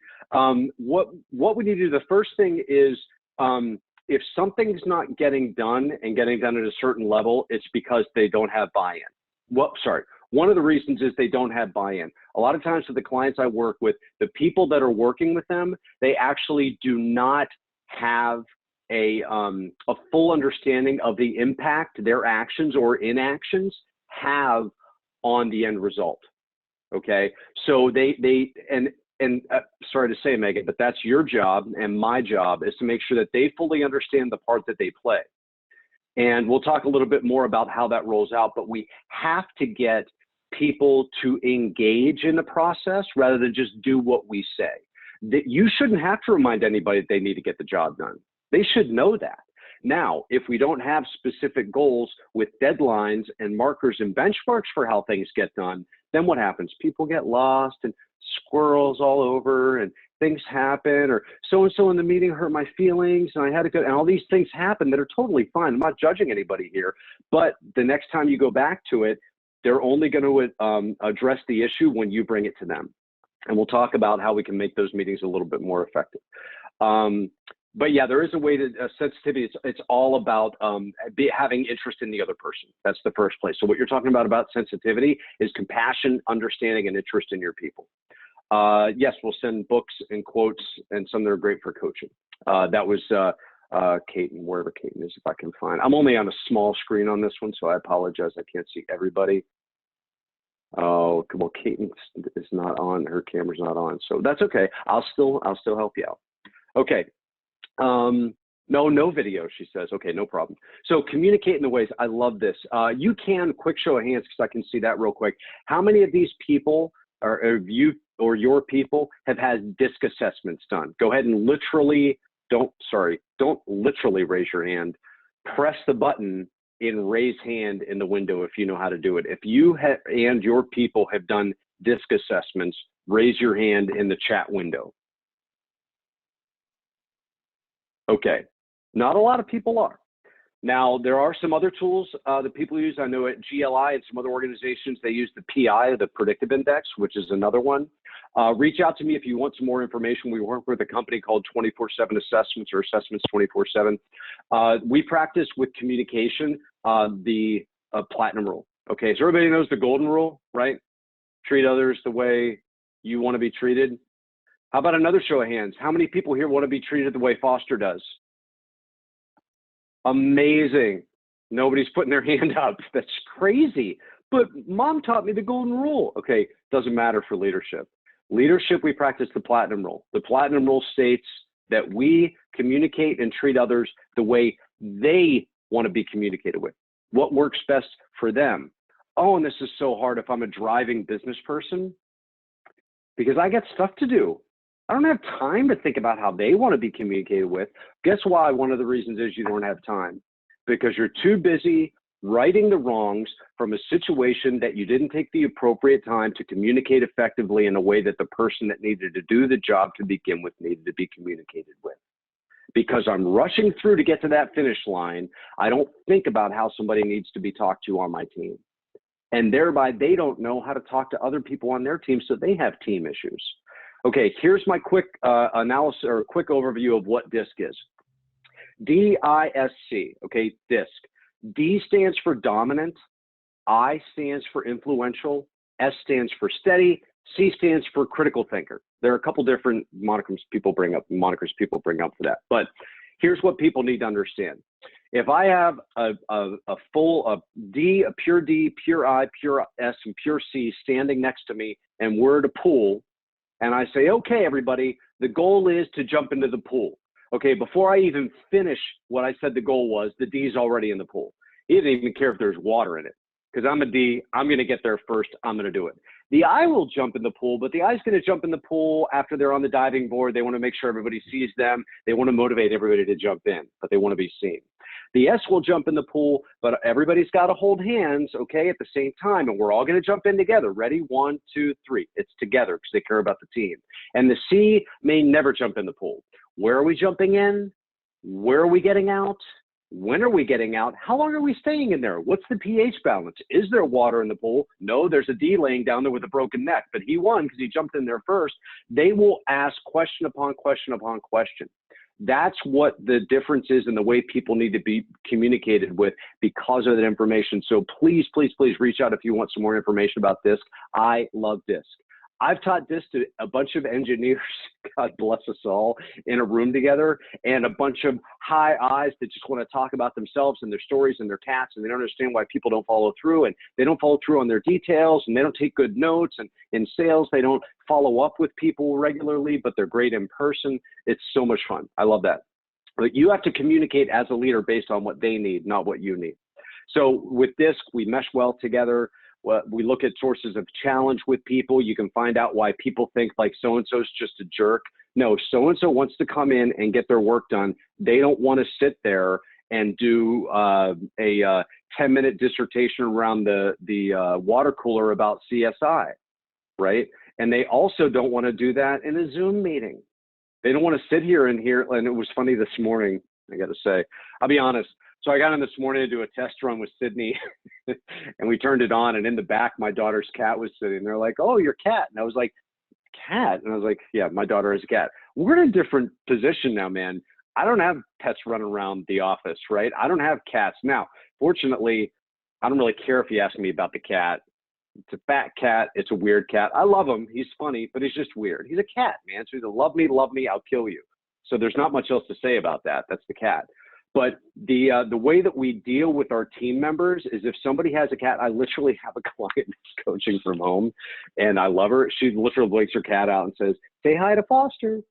What we need to do, the first thing is, if something's not getting done and getting done at a certain level, it's because they don't have buy-in. One of the reasons is they don't have buy-in. A lot of times with the clients I work with, the people that are working with them, they actually do not have a full understanding of the impact their actions or inactions have on the end result. Okay, so sorry to say, Megan, but that's your job and my job is to make sure that they fully understand the part that they play. And we'll talk a little bit more about how that rolls out, but we have to get people to engage in the process rather than just do what we say. That you shouldn't have to remind anybody that they need to get the job done. They should know that. Now, if we don't have specific goals with deadlines and markers and benchmarks for how things get done, then what happens? People get lost and squirrels all over and things happen, or so-and-so in the meeting hurt my feelings and I had to go, and all these things happen that are totally fine. I'm not judging anybody here, but the next time you go back to it, they're only going to address the issue when you bring it to them. And we'll talk about how we can make those meetings a little bit more effective. But yeah, there is a way to sensitivity. It's all about having interest in the other person. That's the first place. So what you're talking about sensitivity is compassion, understanding, and interest in your people. Yes, we'll send books and quotes and some that are great for coaching. That was Caton, wherever Caton is, if I can find. I'm only on a small screen on this one, so I apologize. I can't see everybody. Oh, well, Caton is not on. Her camera's not on, so that's okay. I'll still help you out. Okay. No video, she says. Okay, no problem. So communicate in the ways. I love this. You can, quick show of hands, because I can see that real quick. How many of these people or you or your people have had DISC assessments done? Go ahead and literally, don't literally raise your hand. Press the button in raise hand in the window if you know how to do it. If you and your people have done DISC assessments, raise your hand in the chat window. Okay, not a lot of people are. Now, there are some other tools that people use. I know at GLI and some other organizations, they use the PI, the Predictive Index, which is another one. Reach out to me if you want some more information. We work with a company called 24/7 Assessments, or Assessments 24/7. We practice with communication the platinum rule. Okay, so everybody knows the golden rule, right? Treat others the way you want to be treated. How about another show of hands? How many people here want to be treated the way Foster does? Amazing. Nobody's putting their hand up. That's crazy. But mom taught me the golden rule. Okay, doesn't matter for leadership. Leadership, we practice the platinum rule. The platinum rule states that we communicate and treat others the way they want to be communicated with. What works best for them. Oh, and this is so hard if I'm a driving business person, because I got stuff to do. I don't have time to think about how they want to be communicated with. Guess why? One of the reasons is you don't have time, because you're too busy righting the wrongs from a situation that you didn't take the appropriate time to communicate effectively in a way that the person that needed to do the job to begin with needed to be communicated with. Because I'm rushing through to get to that finish line, I don't think about how somebody needs to be talked to on my team. And thereby, they don't know how to talk to other people on their team, so they have team issues. Okay, here's my quick analysis or quick overview of what DISC is. D-I-S-C, okay, DISC. D stands for dominant, I stands for influential, S stands for steady, C stands for critical thinker. There are a couple different monikers people bring up for that, but here's what people need to understand. If I have a D, a pure D, pure I, pure S, and pure C standing next to me, and we're at a pool, and I say, okay, everybody, the goal is to jump into the pool. Okay, before I even finish what I said the goal was, the D's already in the pool. He didn't even care if there's water in it, because I'm a D, I'm going to get there first, I'm going to do it. The I will jump in the pool, but the I's going to jump in the pool after they're on the diving board. They want to make sure everybody sees them. They want to motivate everybody to jump in, but they want to be seen. The S will jump in the pool, but everybody's got to hold hands, okay, at the same time, and we're all going to jump in together. Ready? 1, 2, 3. It's together because they care about the team. And the C may never jump in the pool. Where are we jumping in? Where are we getting out? When are we getting out? How long are we staying in there? What's the pH balance? Is there water in the pool? No, there's a D laying down there with a broken neck, but he won because he jumped in there first. They will ask question upon question upon question. That's what the difference is in the way people need to be communicated with because of that information. So please, please, please reach out if you want some more information about DISC. I love DISC. I've taught DISC to a bunch of engineers, God bless us all, in a room together, and a bunch of high eyes that just want to talk about themselves and their stories and their cats, and they don't understand why people don't follow through, and they don't follow through on their details, and they don't take good notes, and in sales, they don't follow up with people regularly, but they're great in person. It's so much fun. I love that. But you have to communicate as a leader based on what they need, not what you need. So with DISC, we mesh well together. We look at sources of challenge with people. You can find out why people think like so-and-so is just a jerk. No, so-and-so wants to come in and get their work done. They don't want to sit there and do a 10-minute dissertation around the water cooler about CSI, right? And they also don't want to do that in a Zoom meeting. They don't want to sit here and hear, and it was funny this morning, I got to say, I'll be honest. So I got in this morning to do a test run with Sydney and we turned it on, and in the back, my daughter's cat was sitting. They're like, oh, your cat. And I was like, cat? And I was like, yeah, my daughter has a cat. We're in a different position now, man. I don't have pets running around the office, right? I don't have cats. Now, fortunately, I don't really care if you ask me about the cat. It's a fat cat. It's a weird cat. I love him. He's funny, but he's just weird. He's a cat, man. So he's a love me, I'll kill you. So there's not much else to say about that. That's the cat. But the way that we deal with our team members is if somebody has a cat, I literally have a client that's coaching from home, and I love her. She literally wakes her cat out and says, say hi to Foster.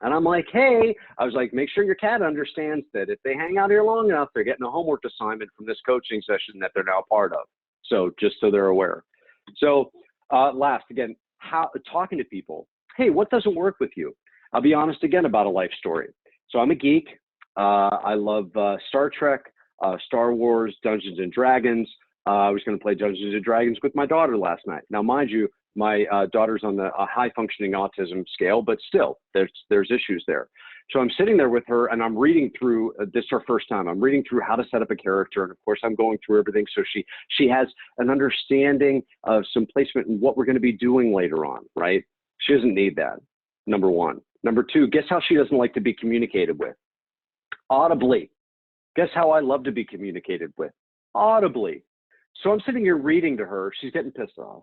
And I'm like, hey, I was like, make sure your cat understands that if they hang out here long enough, they're getting a homework assignment from this coaching session that they're now part of. So just so they're aware. So last, again, talking to people. Hey, what doesn't work with you? I'll be honest again about a life story. So I'm a geek. I love Star Trek, Star Wars, Dungeons and Dragons. I was going to play Dungeons and Dragons with my daughter last night. Now, mind you, my daughter's on the high functioning autism scale, but still, there's issues there. So I'm sitting there with her, and I'm reading through. This is her first time. I'm reading through how to set up a character, and of course, I'm going through everything so she has an understanding of some placement and what we're going to be doing later on. Right? She doesn't need that. Number one. Number two. Guess how she doesn't like to be communicated with? Audibly. Guess how I love to be communicated with? Audibly. So I'm sitting here reading to her. She's getting pissed off.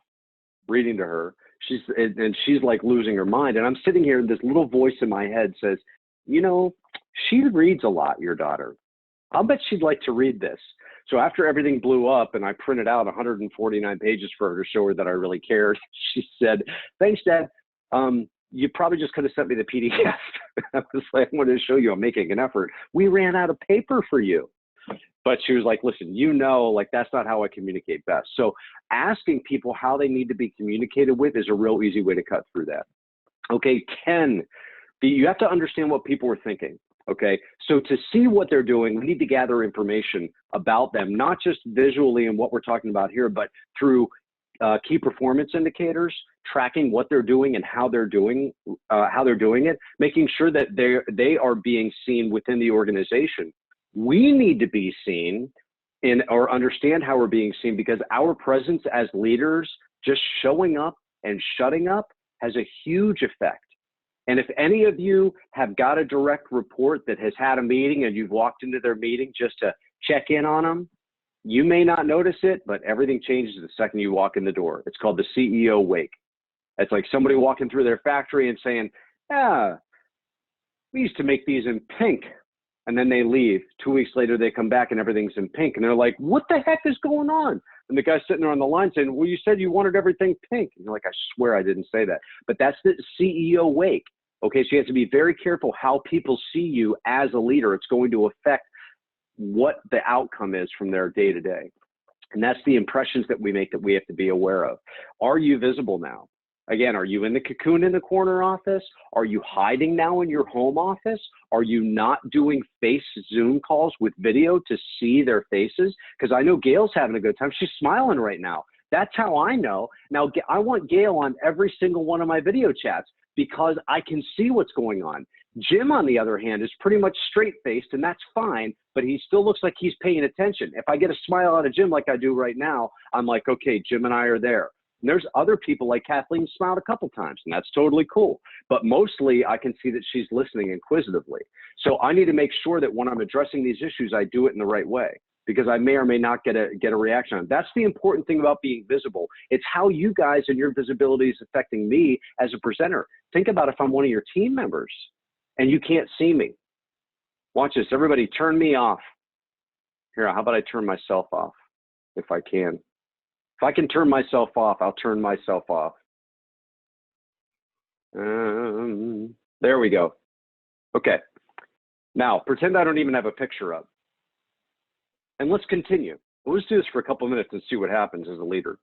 Reading to her. She's like losing her mind. And I'm sitting here, and this little voice in my head says, you know, she reads a lot, your daughter. I'll bet she'd like to read this. So after everything blew up and I printed out 149 pages for her to show her that I really cared, she said, thanks, Dad. You probably just could have sent me the PDF. I was like, I wanted to show you I'm making an effort. We ran out of paper for you. But she was like, listen, you know, like that's not how I communicate best. So asking people how they need to be communicated with is a real easy way to cut through that. Okay, 10, you have to understand what people are thinking. Okay, so to see what they're doing, we need to gather information about them, not just visually and what we're talking about here, but through key performance indicators, tracking what they're doing and how they're doing it, making sure that they are being seen within the organization. We need to be seen or understand how we're being seen, because our presence as leaders, just showing up and shutting up, has a huge effect. And if any of you have got a direct report that has had a meeting and you've walked into their meeting just to check in on them, you may not notice it, but everything changes the second you walk in the door. It's called the CEO wake. It's like somebody walking through their factory and saying, yeah, we used to make these in pink. And then they leave. 2 weeks later, they come back and everything's in pink. And they're like, what the heck is going on? And the guy's sitting there on the line saying, well, you said you wanted everything pink. And you're like, I swear I didn't say that. But that's the CEO wake. Okay, so you have to be very careful how people see you as a leader. It's going to affect what the outcome is from their day to day. And that's the impressions that we make that we have to be aware of. Are you visible now? Again, are you in the cocoon in the corner office? Are you hiding now in your home office? Are you not doing face Zoom calls with video to see their faces? Because I know Gail's having a good time. She's smiling right now. That's how I know. Now, I want Gail on every single one of my video chats because I can see what's going on. Jim, on the other hand, is pretty much straight-faced, and that's fine, but he still looks like he's paying attention. If I get a smile out of Jim like I do right now, I'm like, okay, Jim and I are there. And there's other people like Kathleen smiled a couple times, and that's totally cool. But mostly I can see that she's listening inquisitively. So I need to make sure that when I'm addressing these issues, I do it in the right way, because I may or may not get a reaction on it. That's the important thing about being visible. It's how you guys and your visibility is affecting me as a presenter. Think about if I'm one of your team members and you can't see me. Watch this. Everybody turn me off. Here, how about I turn myself off if I can? If I can turn myself off, I'll turn myself off. There we go. Okay. Now, pretend I don't even have a picture up. And let's continue. Let's do this for a couple of minutes and see what happens as a leader.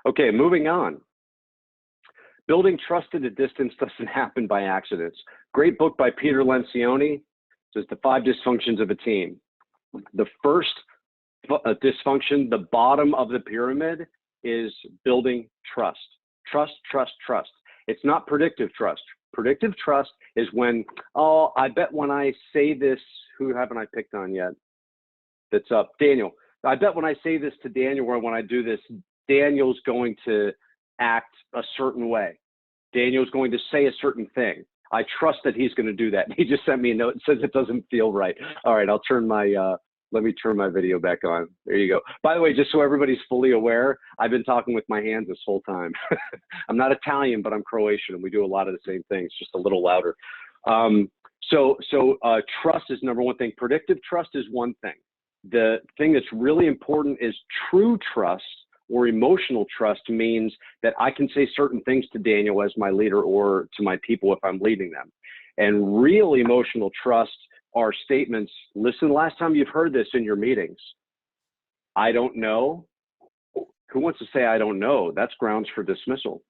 Okay, moving on. Building trust at a distance doesn't happen by accidents. Great book by Peter Lencioni. Says the 5 dysfunctions of a team. The first dysfunction, the bottom of the pyramid, is building trust. Trust, trust, trust. It's not predictive trust. Predictive trust is when, oh, I bet when I say this, who haven't I picked on yet? That's up, Daniel. I bet when I say this to Daniel or when I do this, Daniel's going to act a certain way. Daniel's going to say a certain thing. I trust that he's going to do that. He just sent me a note and says it doesn't feel right. All right, I'll turn my, let me turn my video back on. There you go. By the way, just so everybody's fully aware, I've been talking with my hands this whole time. I'm not Italian, but I'm Croatian, and we do a lot of the same things, just a little louder. So trust is number one thing. Predictive trust is one thing. The thing that's really important is true trust, or emotional trust means that I can say certain things to Daniel as my leader or to my people if I'm leading them. And real emotional trust are statements. Listen, last time you've heard this in your meetings, I don't know. Who wants to say I don't know? That's grounds for dismissal.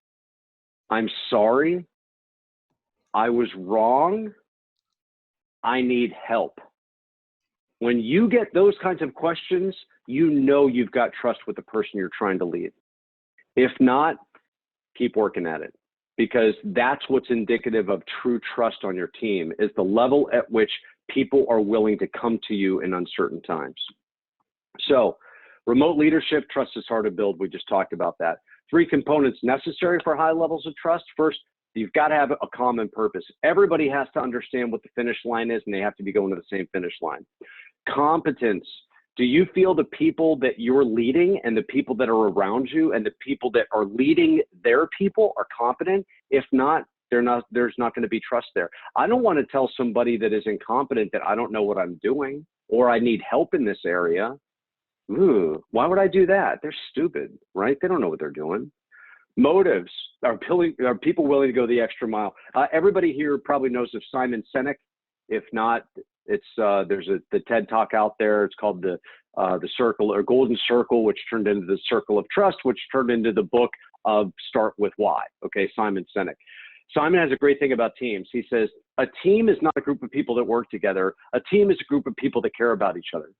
I'm sorry. I was wrong. I need help. When you get those kinds of questions, you know you've got trust with the person you're trying to lead. If not, keep working at it, because that's what's indicative of true trust on your team, is the level at which people are willing to come to you in uncertain times. So remote leadership, trust is hard to build. We just talked about that. 3 components necessary for high levels of trust. First, you've got to have a common purpose. Everybody has to understand what the finish line is, and they have to be going to the same finish line. Competence. Do you feel the people that you're leading and the people that are around you and the people that are leading their people are competent? If not, there's not going to be trust there. I don't want to tell somebody that is incompetent that I don't know what I'm doing or I need help in this area. Ooh, why would I do that? They're stupid, right? They don't know what they're doing. Motives. Are people willing to go the extra mile? Everybody here probably knows of Simon Sinek. If not, it's there's the TED Talk out there. It's called the Circle or Golden Circle, which turned into the Circle of Trust, which turned into the book of Start with Why. Okay, Simon Sinek. Simon has a great thing about teams. He says a team is not a group of people that work together. A team is a group of people that care about each other.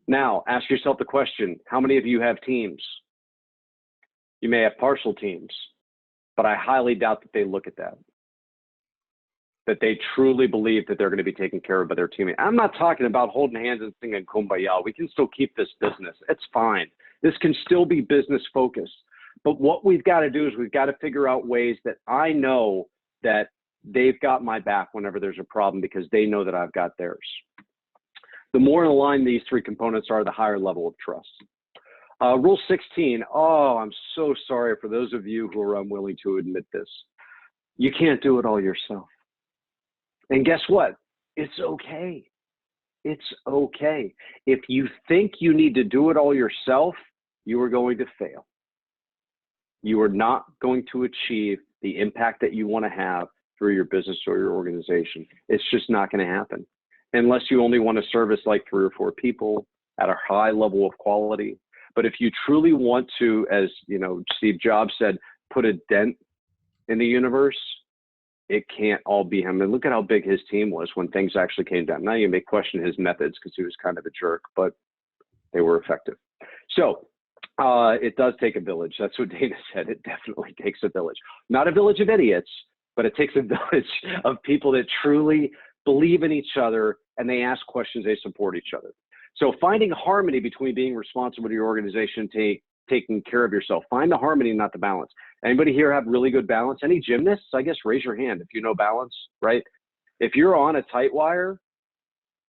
Now, ask yourself the question: how many of you have teams? You may have partial teams, but I highly doubt that they look at that. That they truly believe that they're going to be taken care of by their teammate. I'm not talking about holding hands and singing Kumbaya. We can still keep this business. It's fine. This can still be business focused. But what we've got to do is we've got to figure out ways that I know that they've got my back whenever there's a problem, because they know that I've got theirs. The more in line these 3 components are, the higher level of trust. Rule 16. Oh, I'm so sorry for those of you who are unwilling to admit this. You can't do it all yourself. And guess what? It's okay. It's okay. If you think you need to do it all yourself, you are going to fail. You are not going to achieve the impact that you want to have through your business or your organization. It's just not going to happen unless you only want to service like 3 or 4 people at a high level of quality. But if you truly want to, as you know, Steve Jobs said, put a dent in the universe, it can't all be him. And look at how big his team was when things actually came down. Now you may question his methods because he was kind of a jerk, but they were effective. So it does take a village. That's what Dana said. It definitely takes a village. Not a village of idiots, but it takes a village of people that truly believe in each other and they ask questions, they support each other. So finding harmony between being responsible to your organization, taking care of yourself. Find the harmony, not the balance. Anybody here have really good balance? Any gymnasts? I guess raise your hand if you know balance, right? If you're on a tight wire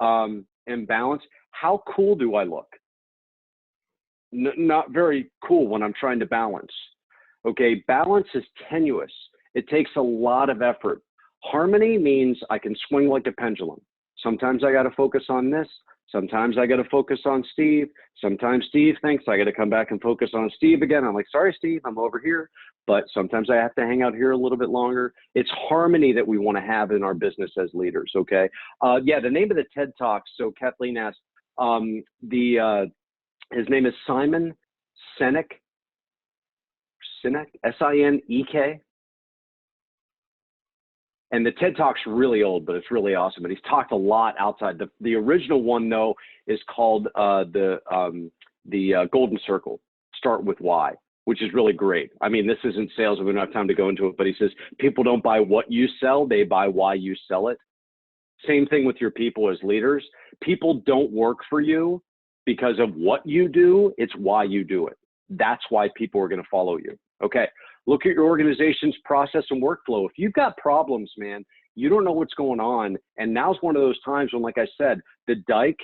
and balance, how cool do I look? Not very cool when I'm trying to balance. Okay, balance is tenuous. It takes a lot of effort. Harmony means I can swing like a pendulum. Sometimes I got to focus on this. Sometimes I got to focus on Steve. Sometimes Steve thinks I got to come back and focus on Steve again. I'm like, sorry, Steve, I'm over here. But sometimes I have to hang out here a little bit longer. It's harmony that we want to have in our business as leaders, okay? Yeah, the name of the TED Talk, so Kathleen asked, his name is Simon Sinek, S-I-N-E-K. And the TED Talk's really old, but it's really awesome. And he's talked a lot outside. The original one, though, is called the Golden Circle, Start with Why. which is really great. I mean, this isn't sales, we don't have time to go into it, but he says, people don't buy what you sell, they buy why you sell it. Same thing with your people as leaders. People don't work for you because of what you do, it's why you do it. That's why people are gonna follow you. Okay, look at your organization's process and workflow. If you've got problems, man, you don't know what's going on, and now's one of those times when, like I said, the dike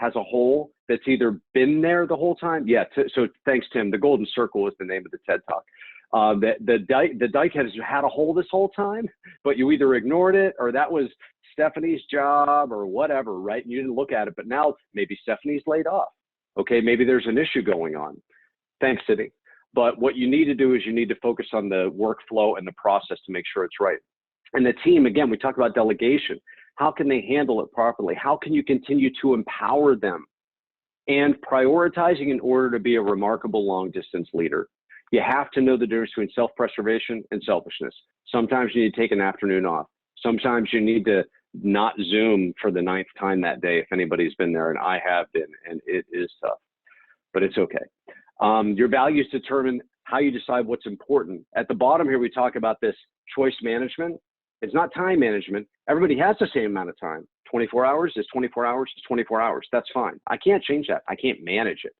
has a hole that's either been there the whole time. Yeah, so thanks, Tim. The golden circle is the name of the TED Talk. The dike has had a hole this whole time, but you either ignored it or that was Stephanie's job or whatever, right? And you didn't look at it, but now maybe Stephanie's laid off. Okay, maybe there's an issue going on. Thanks, Sydney. But what you need to do is you need to focus on the workflow and the process to make sure it's right. And the team, again, we talk about delegation. How can they handle it properly? How can you continue to empower them? And prioritizing in order to be a remarkable long distance leader. You have to know the difference between self-preservation and selfishness. Sometimes you need to take an afternoon off. Sometimes you need to not Zoom for the 9th time that day, if anybody's been there, and I have been, and it is tough, but it's okay. Your values determine how you decide what's important. At the bottom here, we talk about this choice management. It's not time management. Everybody has the same amount of time. 24 hours is 24 hours is 24 hours. That's fine. I can't change that. I can't manage it.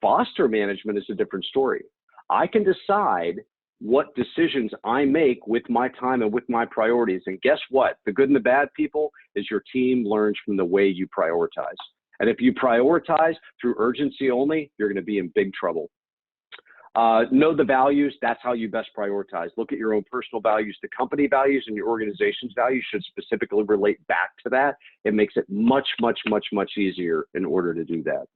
Foster management is a different story. I can decide what decisions I make with my time and with my priorities. And guess what? The good and the bad, people, is your team learns from the way you prioritize. And if you prioritize through urgency only, you're going to be in big trouble. Know the values. That's how you best prioritize. Look at your own personal values. The company values and your organization's values should specifically relate back to that. It makes it much, much, much, much easier in order to do that.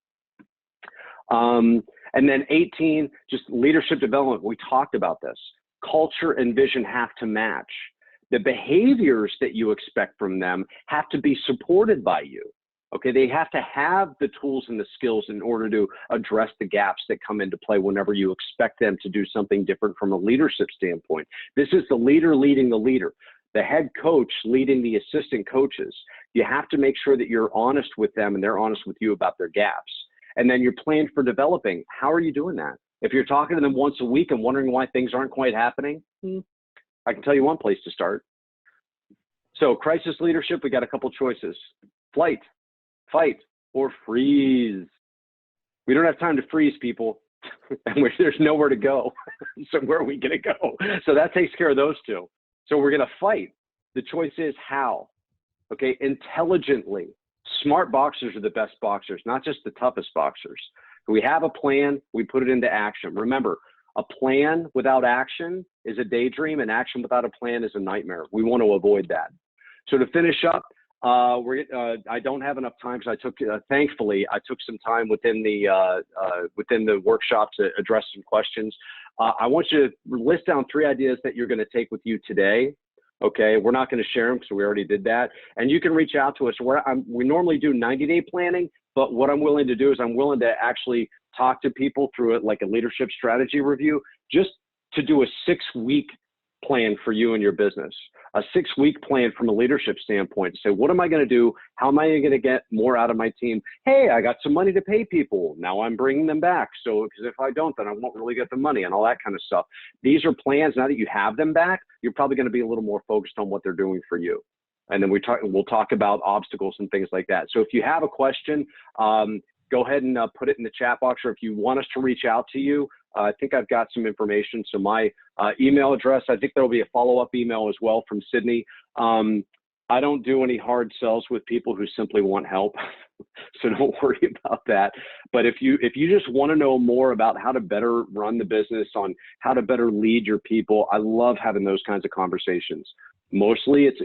And then 18, just leadership development. We talked about this. Culture and vision have to match. The behaviors that you expect from them have to be supported by you. Okay, they have to have the tools and the skills in order to address the gaps that come into play whenever you expect them to do something different from a leadership standpoint. This is the leader leading the leader, the head coach leading the assistant coaches. You have to make sure that you're honest with them and they're honest with you about their gaps. And then your plan for developing, how are you doing that? If you're talking to them once a week and wondering why things aren't quite happening, I can tell you one place to start. So crisis leadership, we got a couple choices. Flight, fight, or freeze. We don't have time to freeze, people, and there's nowhere to go. So where are we gonna go? So that takes care of those two. So we're gonna fight. The choice is how, okay? Intelligently. Smart boxers are the best boxers, not just the toughest boxers. We have a plan, we put it into action. Remember, a plan without action is a daydream, and action without a plan is a nightmare. We want to avoid that. So to finish up, I don't have enough time, so I took, thankfully, I took some time within the workshop to address some questions. I want you to list down 3 ideas that you're going to take with you today. Okay, we're not going to share them because we already did that. And you can reach out to us. We normally do 90-day planning, but what I'm willing to do is I'm willing to actually talk to people through it like a leadership strategy review, just to do a 6-week plan for you and your business. A 6-week plan from a leadership standpoint to say, what am I going to do? How am I going to get more out of my team? Hey, I got some money to pay people. Now I'm bringing them back. So because if I don't, then I won't really get the money and all that kind of stuff. These are plans. Now that you have them back, you're probably going to be a little more focused on what they're doing for you. And then we'll talk about obstacles and things like that. So if you have a question, go ahead and put it in the chat box, or if you want us to reach out to you, I think I've got some information. So my email address, I think there'll be a follow-up email as well from Sydney. I don't do any hard sells with people who simply want help, so don't worry about that. But if you just want to know more about how to better run the business, on how to better lead your people, I love having those kinds of conversations. Mostly it's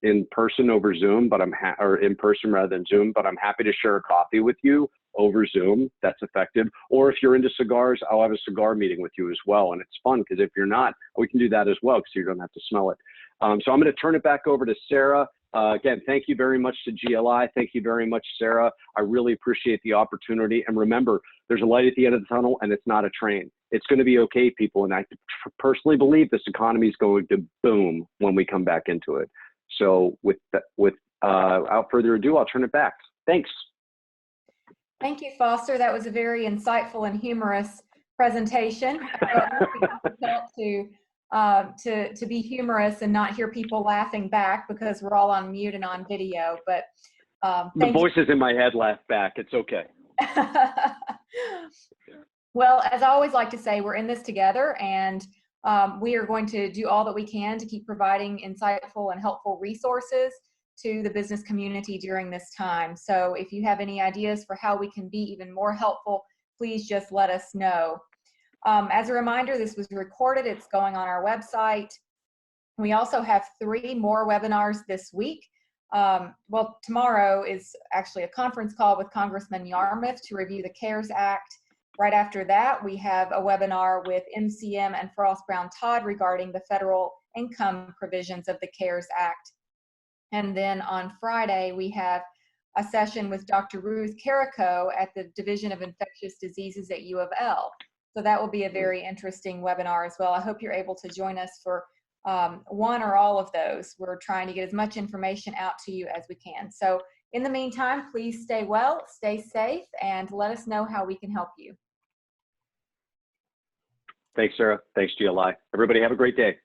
in person over Zoom, but or in person rather than Zoom, but I'm happy to share a coffee with you over Zoom. That's effective. Or if you're into cigars, I'll have a cigar meeting with you as well. And it's fun because if you're not, we can do that as well because you don't have to smell it. So I'm going to turn it back over to Sarah. Again, thank you very much to GLI. Thank you very much, Sarah. I really appreciate the opportunity. And remember, there's a light at the end of the tunnel, and it's not a train. It's going to be okay, people. And I personally believe this economy is going to boom when we come back into it. So without further ado, I'll turn it back. Thanks. Thank you, Foster. That was a very insightful and humorous presentation. To be humorous and not hear people laughing back because we're all on mute and on video. But the voices in my head laugh back. It's okay. Well, as I always like to say, we're in this together, and we are going to do all that we can to keep providing insightful and helpful resources to the business community during this time. So if you have any ideas for how we can be even more helpful, please just let us know. As a reminder, this was recorded. It's going on our website. We also have 3 more webinars this week. Well, tomorrow is actually a conference call with Congressman Yarmouth to review the CARES Act. Right after that, we have a webinar with MCM and Frost Brown Todd regarding the federal income provisions of the CARES Act. And then on Friday, we have a session with Dr. Ruth Carrico at the Division of Infectious Diseases at U of L. So that will be a very interesting webinar as well. I hope you're able to join us for one or all of those. We're trying to get as much information out to you as we can. So in the meantime, please stay well, stay safe, and let us know how we can help you. Thanks, Sarah. Thanks, GLI. Everybody have a great day.